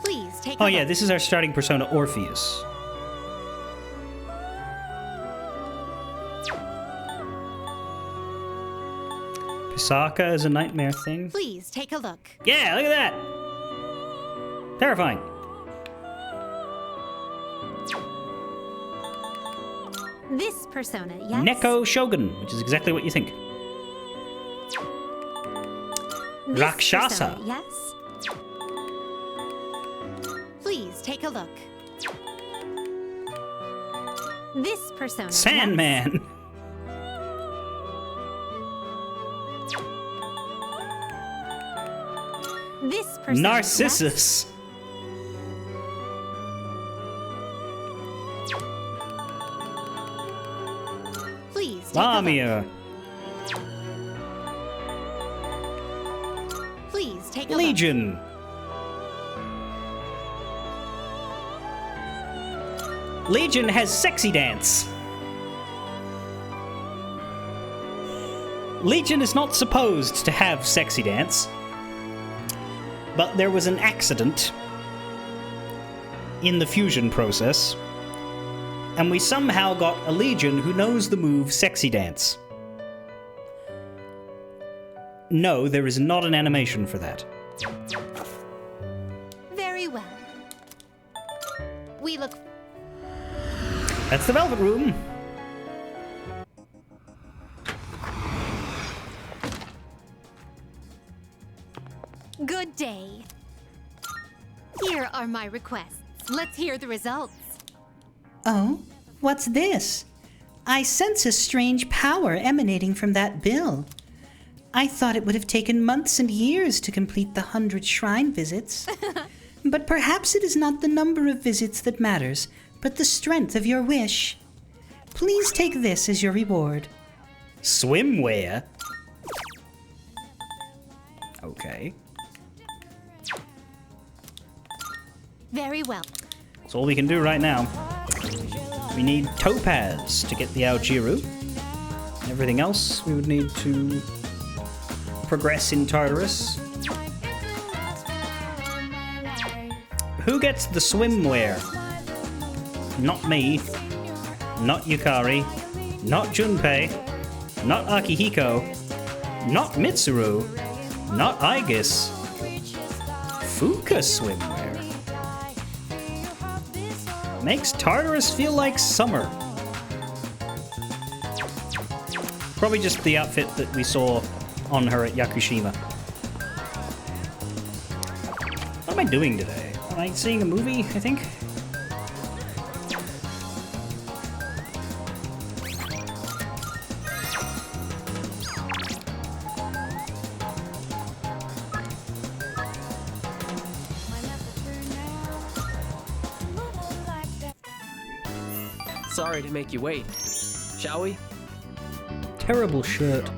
Speaker 20: Please take
Speaker 1: Oh
Speaker 20: a
Speaker 1: yeah,
Speaker 20: look.
Speaker 1: this is our starting persona, Orpheus. Pisaka is a nightmare thing.
Speaker 20: Please take a look.
Speaker 1: Yeah, look at that! Terrifying.
Speaker 20: This persona, yes?
Speaker 1: Neko Shogun, which is exactly what you think.
Speaker 20: This
Speaker 1: Rakshasa.
Speaker 20: persona, yes? Please take a look. This persona.
Speaker 1: Sandman.
Speaker 20: This persona.
Speaker 1: Narcissus.
Speaker 20: Please take
Speaker 1: Lamia.
Speaker 20: Please take a
Speaker 1: Legion. Legion has sexy dance. Legion is not supposed to have sexy dance, but there was an accident in the fusion process, and we somehow got a Legion who knows the move sexy dance. No, there is not an animation for that.
Speaker 20: Very well. We look.
Speaker 1: That's the Velvet Room.
Speaker 20: Good day. Here are my requests. Let's hear the results.
Speaker 12: Oh, what's this? I sense a strange power emanating from that bill. I thought it would have taken months and years to complete the 100 shrine visits. But perhaps it is not the number of visits that matters, but the strength of your wish. Please take this as your reward.
Speaker 1: Swimwear? Okay.
Speaker 20: Very well.
Speaker 1: That's all we can do right now. We need Topaz to get the Algiru. Everything else we would need to progress in Tartarus. Who gets the swimwear? Not me. Not Yukari. Not Junpei. Not Akihiko. Not Mitsuru. Not Aegis. Fuka swimwear. Makes Tartarus feel like summer. Probably just the outfit that we saw on her at Yakushima. What am I doing today? Am I seeing a movie, I think?
Speaker 2: Sorry to make you wait. Shall we?
Speaker 1: Terrible shirt.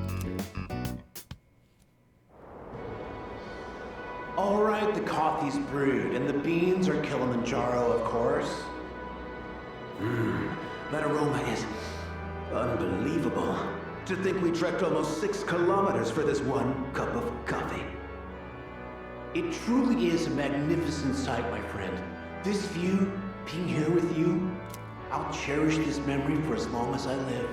Speaker 21: All right, the coffee's brewed, and the beans are Kilimanjaro, of course. That aroma is unbelievable. To think we trekked almost 6 kilometers for this one cup of coffee. It truly is a magnificent sight, my friend. This view, being here with you, I'll cherish this memory for as long as I live.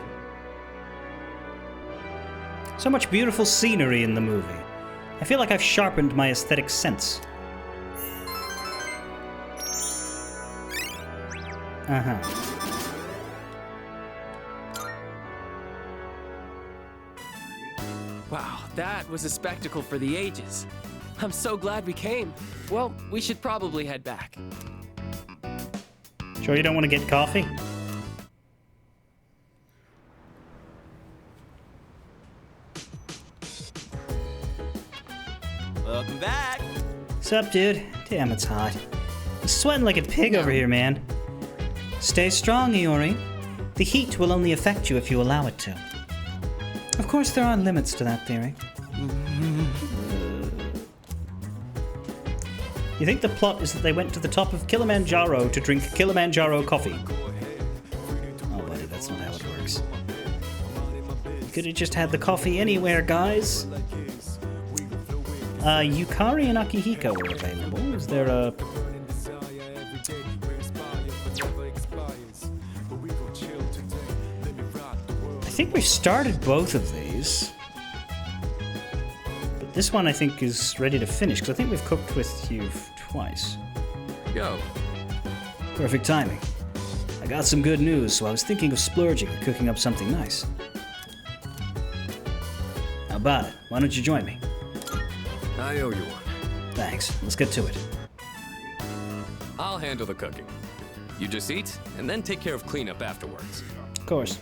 Speaker 1: So much beautiful scenery in the movie. I feel like I've sharpened my aesthetic sense. Uh-huh.
Speaker 2: Wow, That was a spectacle for the ages. I'm so glad we came. Well, we should probably head back.
Speaker 1: Sure you don't want to get coffee?
Speaker 2: Welcome back.
Speaker 1: Sup, dude? Damn, it's hot. I'm sweating like a pig over here, man. Stay strong, Iori. The heat will only affect you if you allow it to. Of course, there are limits to that theory. You think the plot is that they went to the top of Kilimanjaro to drink Kilimanjaro coffee? Oh, buddy, that's not how it works. You could have just had the coffee anywhere, guys. Yukari and Akihiko were available. Is there a... I think we've started both of these. But this one I think is ready to finish, because I think we've cooked with you twice.
Speaker 2: Go.
Speaker 1: Perfect timing. I got some good news, so I was thinking of splurging and cooking up something nice. How about it? Why don't you join me?
Speaker 2: I owe you one.
Speaker 1: Thanks. Let's get to it.
Speaker 2: I'll handle the cooking. You just eat, and then take care of cleanup afterwards.
Speaker 1: Of course.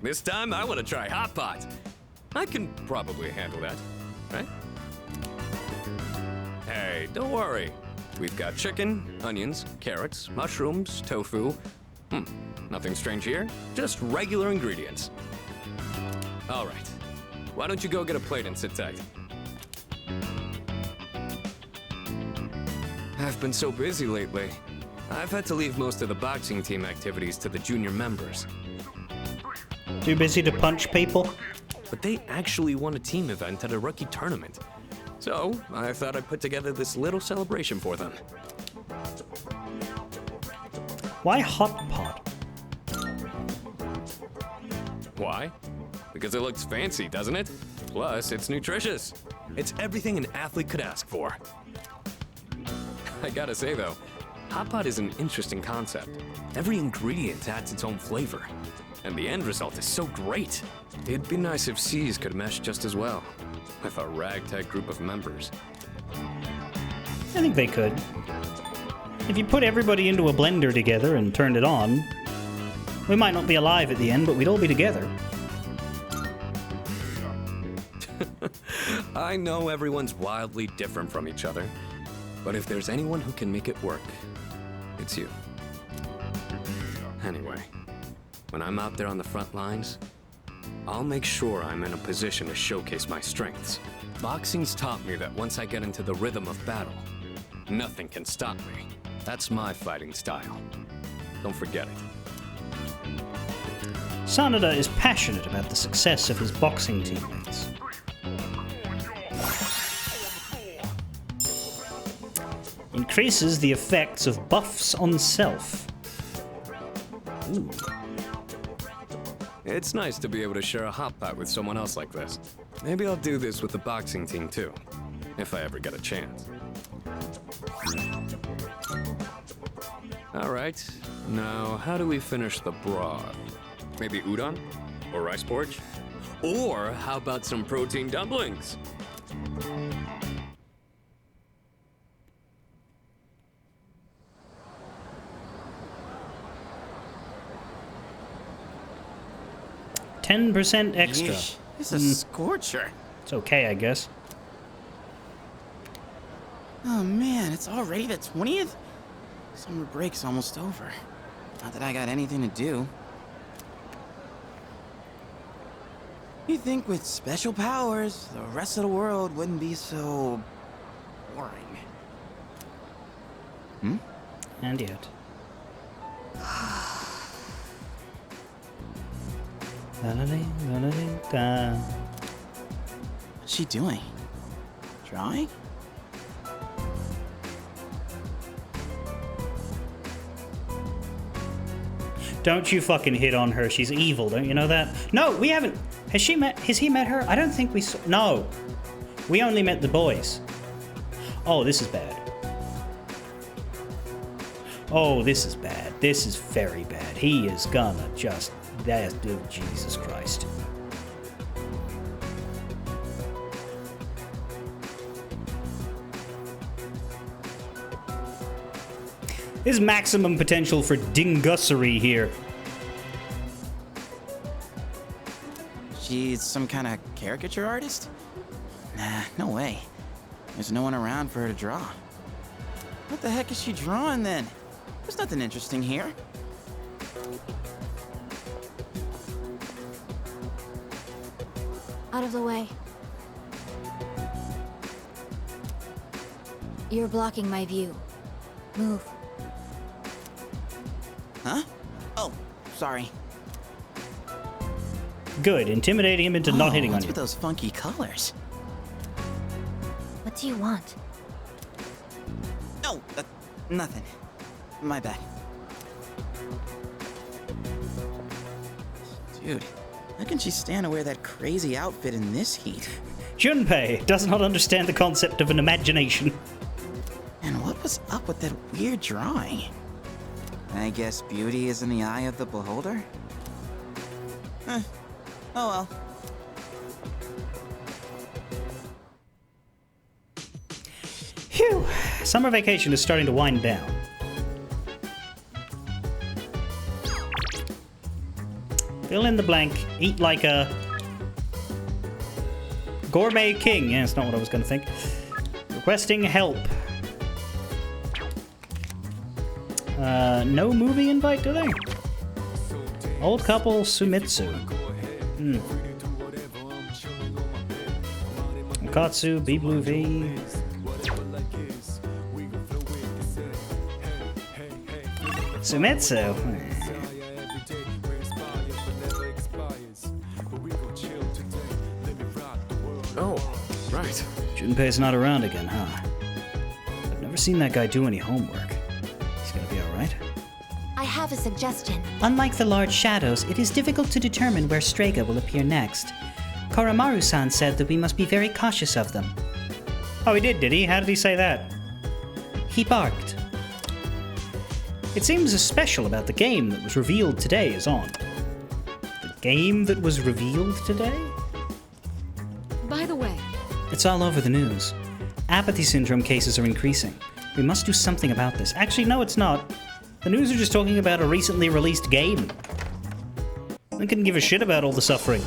Speaker 2: This time, I want to try hot pot. I can probably handle that, right? Hey, don't worry. We've got chicken, onions, carrots, mushrooms, tofu. Nothing strange here. Just regular ingredients. All right. Why don't you go get a plate and sit tight? I've been so busy lately. I've had to leave most of the boxing team activities to the junior members.
Speaker 1: Too busy to punch people?
Speaker 2: But they actually won a team event at a rookie tournament. So, I thought I'd put together this little celebration for them.
Speaker 1: Why hot pot?
Speaker 2: Why? Because it looks fancy, doesn't it? Plus, it's nutritious. It's everything an athlete could ask for. I gotta say though, hot pot is an interesting concept. Every ingredient adds its own flavor. And the end result is so great. It'd be nice if C's could mesh just as well, with a ragtag group of members.
Speaker 1: I think they could. If you put everybody into a blender together and turned it on, we might not be alive at the end, but we'd all be together.
Speaker 2: I know everyone's wildly different from each other, but if there's anyone who can make it work, it's you. Anyway, when I'm out there on the front lines, I'll make sure I'm in a position to showcase my strengths. Boxing's taught me that once I get into the rhythm of battle, nothing can stop me. That's my fighting style. Don't forget it.
Speaker 1: Sanada is passionate about the success of his boxing teammates. Increases the effects of buffs on self. Ooh.
Speaker 2: It's nice to be able to share a hot pot with someone else like this. Maybe I'll do this with the boxing team too, if I ever get a chance. All right, now how do we finish the broth? Maybe udon? Or rice porridge? Or how about some protein dumplings?
Speaker 1: %10 extra.
Speaker 4: Yeesh, it's a scorcher.
Speaker 1: It's okay, I guess.
Speaker 4: Oh man, it's already the 20th? Summer break's almost over. Not that I got anything to do. You'd think with special powers, the rest of the world wouldn't be so... boring.
Speaker 1: And yet.
Speaker 4: What's she doing? Drawing?
Speaker 1: Don't you fucking hit on her. She's evil, don't you know that? No, we haven't. Has he met her? I don't think we saw. No. We only met the boys. Oh, this is bad. Oh, this is bad. This is very bad. He is gonna just... Oh, Jesus Christ. There's maximum potential for dingussery here.
Speaker 4: She's some kind of caricature artist? Nah, no way. There's no one around for her to draw. What the heck is she drawing then? There's nothing interesting here.
Speaker 8: Out of the way. You're blocking my view. Move.
Speaker 4: Huh? Oh, sorry.
Speaker 1: Good, intimidating him into not hitting on
Speaker 4: what's
Speaker 1: you.
Speaker 4: with those funky colors?
Speaker 9: What do you want?
Speaker 4: Oh, nothing. My bad. Dude, how can she stand to wear that crazy outfit in this heat?
Speaker 1: Junpei does not understand the concept of an imagination.
Speaker 4: And what was up with that weird drawing? I guess beauty is in the eye of the beholder? Oh well.
Speaker 1: Phew! Summer vacation is starting to wind down. Fill in the blank. Eat like a gourmet king. Yeah, that's not what I was going to think. Requesting help. No movie invite, do they? Old couple Sumitsu. Katsu, B Blue V. Sumitsu.
Speaker 2: Oh, right.
Speaker 1: Junpei's not around again, huh? I've never seen that guy do any homework. He's gonna be alright.
Speaker 9: I have a suggestion.
Speaker 12: Unlike the large shadows, it is difficult to determine where Strega will appear next. Koromaru-san said that we must be very cautious of them.
Speaker 1: Oh, he did he? How did he say that?
Speaker 12: He barked.
Speaker 1: It seems special about the game that was revealed today is on. The game that was revealed today?
Speaker 8: By the way,
Speaker 12: It's all over the news.
Speaker 1: Apathy syndrome cases are increasing. We must do something about this. Actually, no, it's not. The news are just talking about a recently released game. They couldn't give a shit about all the suffering.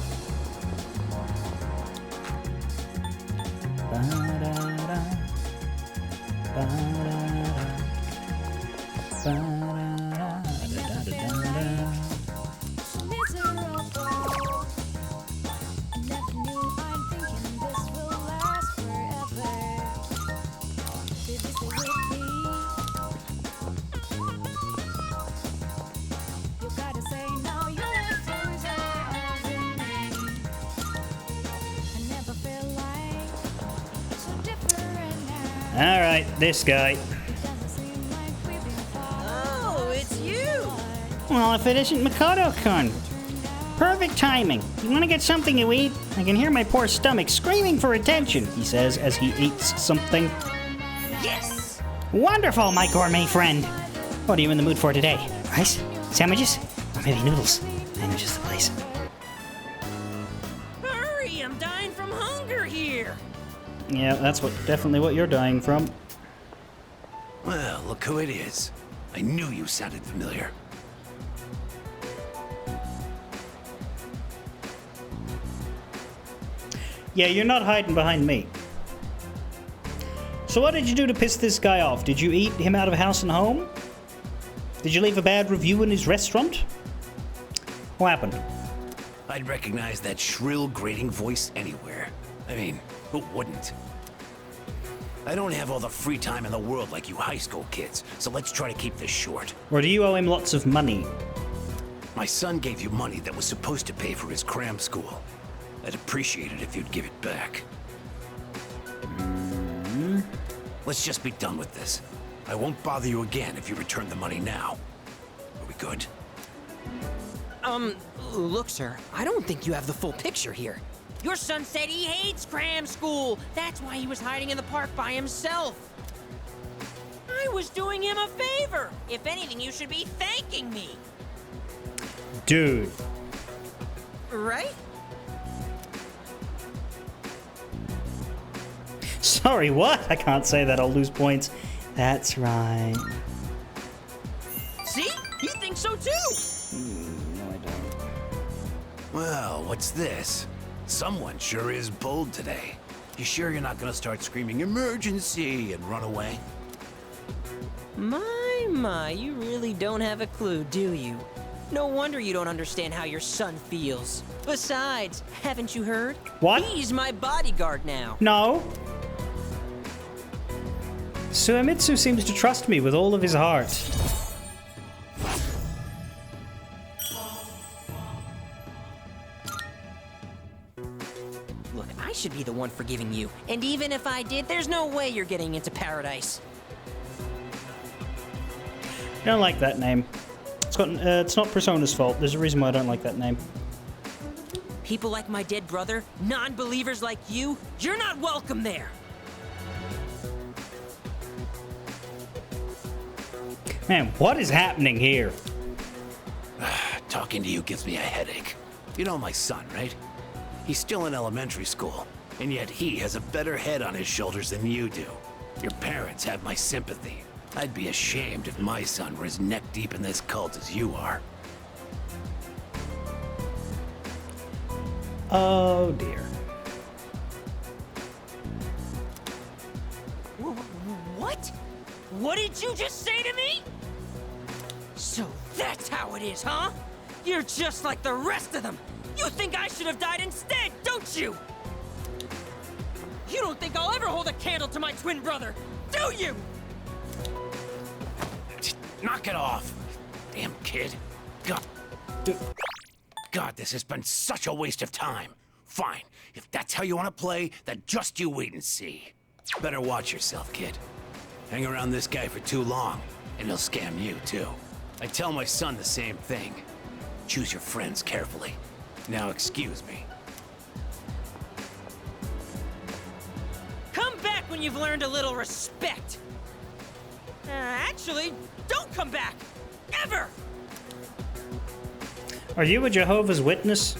Speaker 1: Alright, this guy.
Speaker 6: Oh, it's you!
Speaker 12: Well, if it isn't Makoto-kun. Perfect timing. You want to get something to eat? I can hear my poor stomach screaming for attention, he says as he eats something.
Speaker 6: Yes!
Speaker 12: Wonderful, my gourmet friend. What are you in the mood for today? Rice? Sandwiches? Or maybe noodles? I know just the place.
Speaker 6: Hurry, I'm dying from hunger here!
Speaker 1: Yeah, that's definitely what you're dying from.
Speaker 13: Well, look who it is. I knew you sounded familiar.
Speaker 1: Yeah, you're not hiding behind me. So what did you do to piss this guy off? Did you eat him out of house and home? Did you leave a bad review in his restaurant? What happened?
Speaker 13: I'd recognize that shrill, grating voice anywhere. I mean, who wouldn't? I don't have all the free time in the world like you high school kids, so let's try to keep this short.
Speaker 1: Or do you owe him lots of money?
Speaker 13: My son gave you money that was supposed to pay for his cram school. I'd appreciate it if you'd give it back. Let's just be done with this. I won't bother you again if you return the money now. Are we good?
Speaker 6: Look, sir, I don't think you have the full picture here. Your son said he hates cram school. That's why he was hiding in the park by himself. I was doing him a favor. If anything, you should be thanking me.
Speaker 1: Dude.
Speaker 6: Right?
Speaker 1: Sorry, what? I can't say that, I'll lose points. That's right.
Speaker 13: Well, what's this? Someone sure is bold today. You sure you're not gonna start screaming emergency and run away?
Speaker 6: My, you really don't have a clue, do you? No wonder you don't understand how your son feels. Besides, haven't you heard?
Speaker 1: What?
Speaker 6: He's my bodyguard now.
Speaker 1: No. Suemitsu seems to trust me with all of his heart.
Speaker 6: Look, I should be the one forgiving you. And even if I did, there's no way you're getting into paradise.
Speaker 1: I don't like that name. It's not Persona's fault. There's a reason why I don't like that name.
Speaker 6: People like my dead brother, non-believers like you, you're not welcome there.
Speaker 1: Man, what is happening here?
Speaker 13: Talking to you gives me a headache. You know my son, right? He's still in elementary school, and yet he has a better head on his shoulders than you do. Your parents have my sympathy. I'd be ashamed if my son were as neck deep in this cult as you are.
Speaker 1: Oh dear.
Speaker 6: What? What did you just say to me? So that's how it is, huh? You're just like the rest of them. You think I should have died instead, don't you? You don't think I'll ever hold a candle to my twin brother, do you?
Speaker 13: Knock it off, damn kid. God, this has been such a waste of time. Fine, if that's how you want to play, then just you wait and see. Better watch yourself, kid. Hang around this guy for too long, and he'll scam you too. I tell my son the same thing. Choose your friends carefully. Now excuse me.
Speaker 6: Come back when you've learned a little respect. Actually, don't come back! Ever!
Speaker 1: Are you a Jehovah's Witness?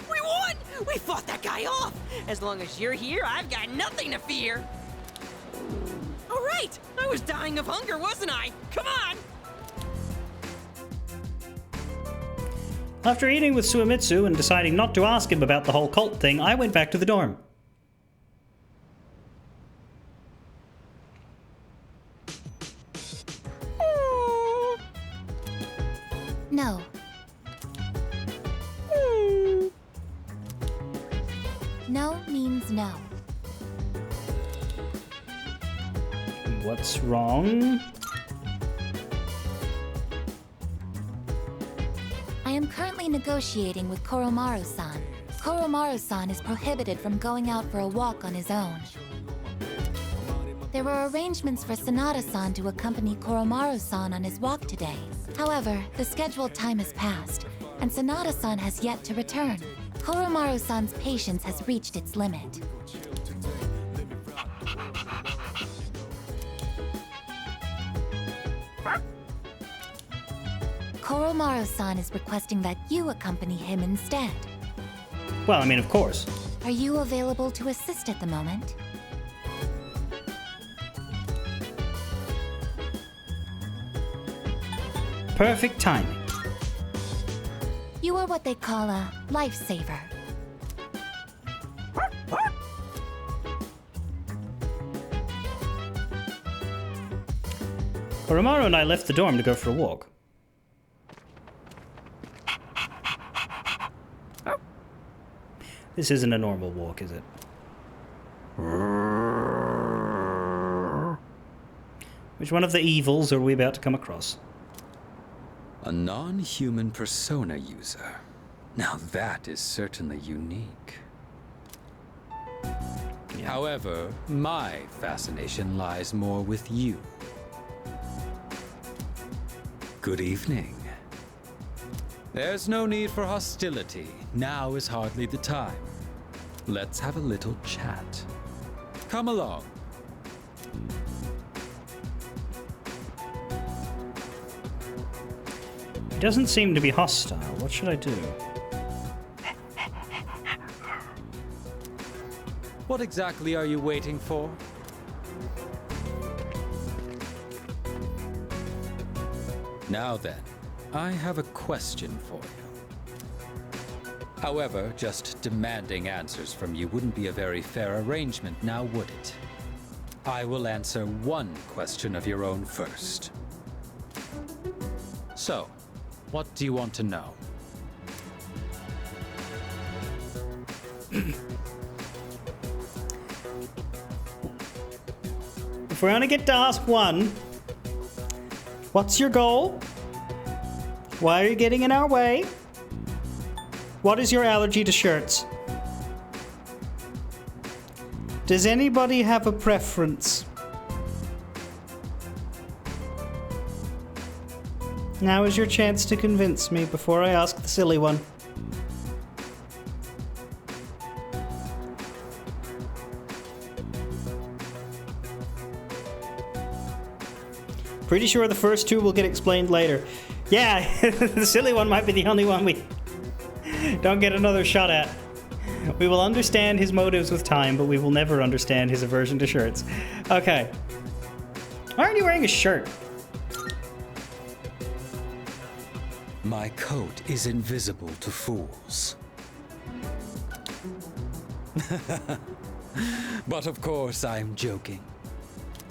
Speaker 6: We won! We fought that guy off! As long as you're here, I've got nothing to fear! All right! I was dying of hunger, wasn't I? Come on!
Speaker 1: After eating with Suemitsu and deciding not to ask him about the whole cult thing, I went back to the dorm.
Speaker 9: No. No means no.
Speaker 1: What's wrong?
Speaker 9: I am currently negotiating with Koromaru-san. Koromaru-san is prohibited from going out for a walk on his own. There were arrangements for Sanada-san to accompany Koromaru-san on his walk today. However, the scheduled time has passed, and Sanada-san has yet to return. Koromaru-san's patience has reached its limit. Koromaru-san is requesting that you accompany him instead.
Speaker 1: Well, I mean, of course.
Speaker 9: Are you available to assist at the moment?
Speaker 1: Perfect timing.
Speaker 9: You are what they call a lifesaver.
Speaker 1: Koromaru and I left the dorm to go for a walk. This isn't a normal walk, is it? Which one of the evils are we about to come across?
Speaker 7: A non-human persona user. Now that is certainly unique. However, my fascination lies more with you. Good evening. There's no need for hostility. Now is hardly the time. Let's have a little chat. Come along.
Speaker 1: He doesn't seem to be hostile. What should I do?
Speaker 7: What exactly are you waiting for? Now then, I have a question for you. However, just demanding answers from you wouldn't be a very fair arrangement, now would it? I will answer one question of your own first. So, what do you want to know?
Speaker 1: If we only get to ask one, what's your goal? Why are you getting in our way? What is your allergy to shirts? Does anybody have a preference? Now is your chance to convince me before I ask the silly one. Pretty sure the first two will get explained later. Yeah, the silly one might be the only one we don't get another shot at. We will understand his motives with time, but we will never understand his aversion to shirts. Okay. Why aren't you wearing a shirt?
Speaker 7: My coat is invisible to fools. But of course, I'm joking.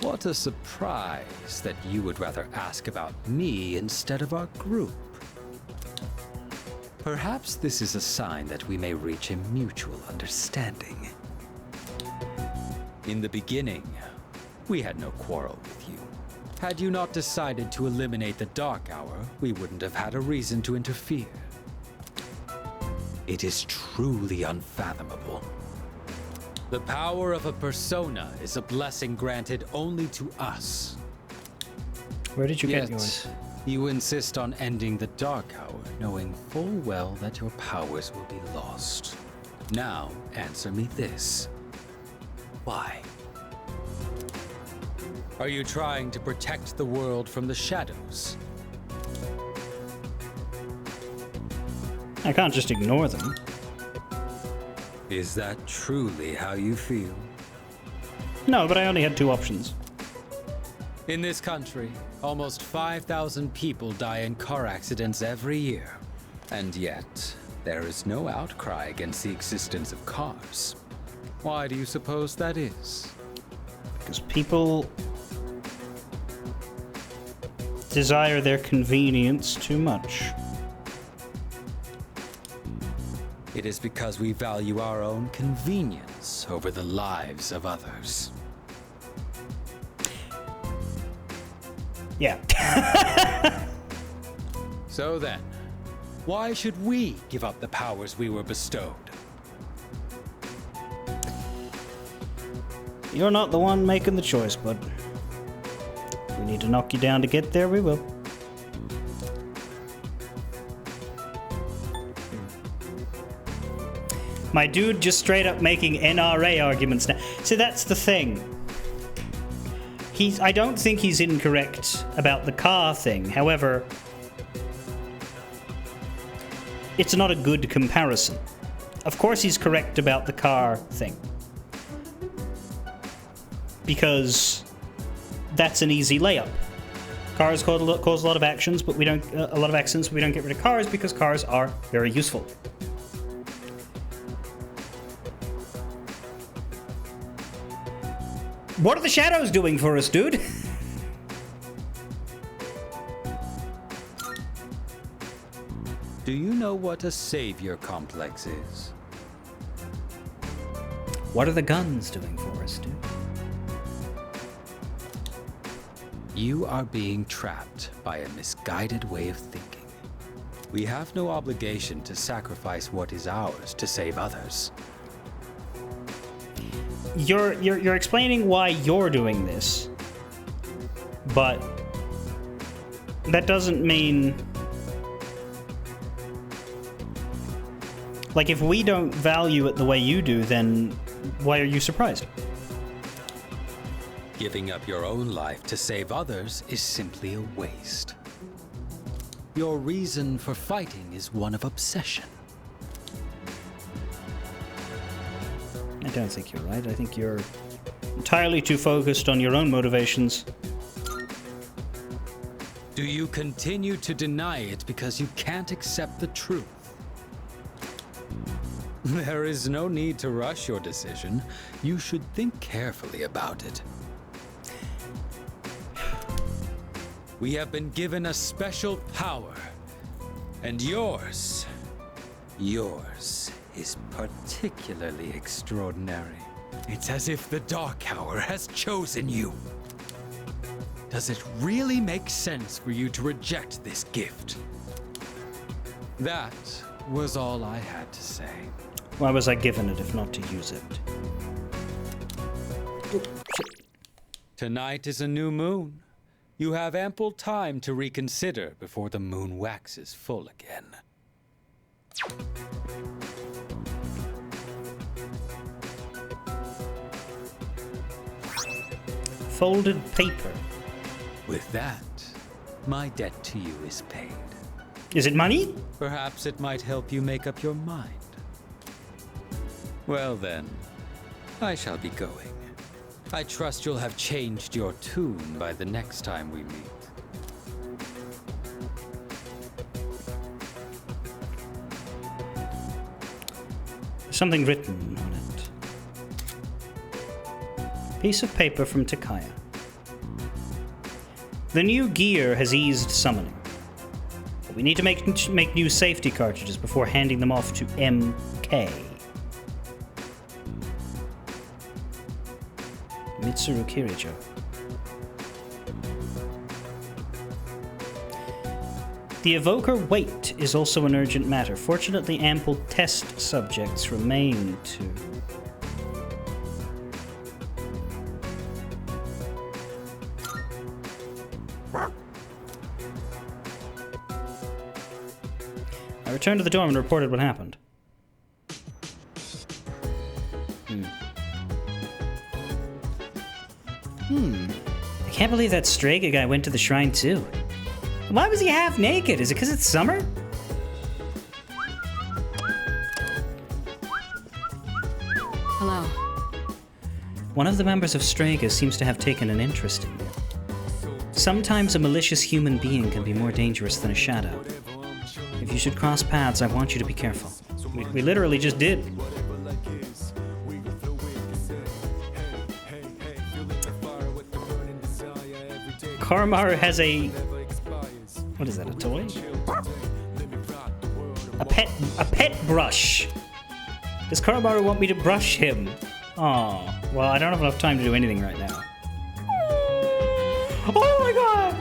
Speaker 7: What a surprise that you would rather ask about me instead of our group. Perhaps this is a sign that we may reach a mutual understanding. In the beginning, we had no quarrel with you. Had you not decided to eliminate the Dark Hour, we wouldn't have had a reason to interfere. It is truly unfathomable. The power of a persona is a blessing granted only to us.
Speaker 1: Where did you get yours?
Speaker 7: You insist on ending the Dark Hour, knowing full well that your powers will be lost. Now, answer me this. Why? Are you trying to protect the world from the shadows?
Speaker 1: I can't just ignore them.
Speaker 7: Is that truly how you feel?
Speaker 1: No, but I only had two options.
Speaker 7: In this country, almost 5,000 people die in car accidents every year. And yet, there is no outcry against the existence of cars. Why do you suppose that is?
Speaker 1: Because people desire their convenience too much.
Speaker 7: It is because we value our own convenience over the lives of others.
Speaker 1: Yeah.
Speaker 7: So then, why should we give up the powers we were bestowed?
Speaker 1: You're not the one making the choice, bud. If we need to knock you down to get there, we will. My dude just straight up making NRA arguments now. See, that's the thing. I don't think he's incorrect about the car thing. However, it's not a good comparison. Of course he's correct about the car thing. Because that's an easy layup. Cars cause a lot of actions, but we don't a lot of accidents, but we don't get rid of cars because cars are very useful. What are the shadows doing for us, dude?
Speaker 7: Do you know what a savior complex is?
Speaker 1: What are the guns doing for us, dude?
Speaker 7: You are being trapped by a misguided way of thinking. We have no obligation to sacrifice what is ours to save others.
Speaker 1: You're explaining why you're doing this, but that doesn't mean, like, if we don't value it the way you do, then why are you surprised?
Speaker 7: Giving up your own life to save others is simply a waste. Your reason for fighting is one of obsession.
Speaker 1: I don't think you're right. I think you're entirely too focused on your own motivations.
Speaker 7: Do you continue to deny it because you can't accept the truth? There is no need to rush your decision. You should think carefully about it. We have been given a special power. And yours is particularly extraordinary. It's as if the Dark Hour has chosen you. Does it really make sense for you to reject this gift? That was all I had to say.
Speaker 1: Why was I given it if not to use it?
Speaker 7: Tonight is a new moon. You have ample time to reconsider before the moon waxes full again.
Speaker 1: Folded paper.
Speaker 7: With that, my debt to you is paid.
Speaker 1: Is it money?
Speaker 7: Perhaps it might help you make up your mind. Well then, I shall be going. I trust you'll have changed your tune by the next time we meet.
Speaker 1: There's something written on it. Piece of paper from Takaya. The new gear has eased summoning. But we need to make new safety cartridges before handing them off to MK. Mitsuru Kirijo. The evoker weight is also an urgent matter. Fortunately, ample test subjects remain to... I returned to the dorm and reported what happened. I can't believe that Strega guy went to the shrine too. Why was he half naked? Is it because it's summer?
Speaker 8: Hello.
Speaker 1: One of the members of Strega seems to have taken an interest in you. Sometimes a malicious human being can be more dangerous than a shadow. If you should cross paths, I want you to be careful. We literally just did. Koromaru has a... What is that, a toy? A pet brush. Does Koromaru want me to brush him? Oh, well, I don't have enough time to do anything right now. Oh my god!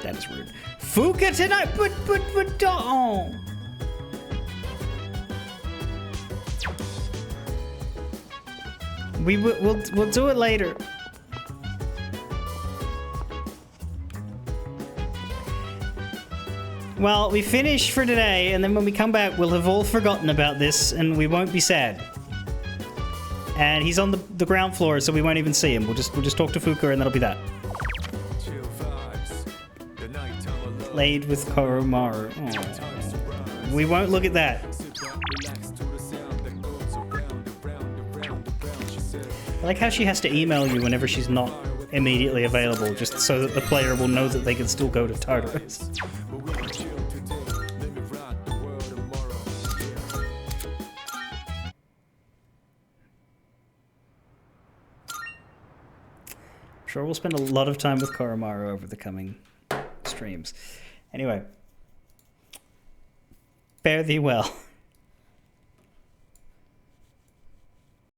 Speaker 1: That is rude. Fuka tonight, but, oh. We'll do it later. Well, we finish for today, and then when we come back, we'll have all forgotten about this, and we won't be sad. And he's on the ground floor, so we won't even see him. We'll just talk to Fuka, and that'll be that. Played with Koromaru. Aww. We won't look at that. I like how she has to email you whenever she's not immediately available, just so that the player will know that they can still go to Tartarus. Sure, we'll spend a lot of time with Koromaru over the coming streams. Anyway, fare thee well.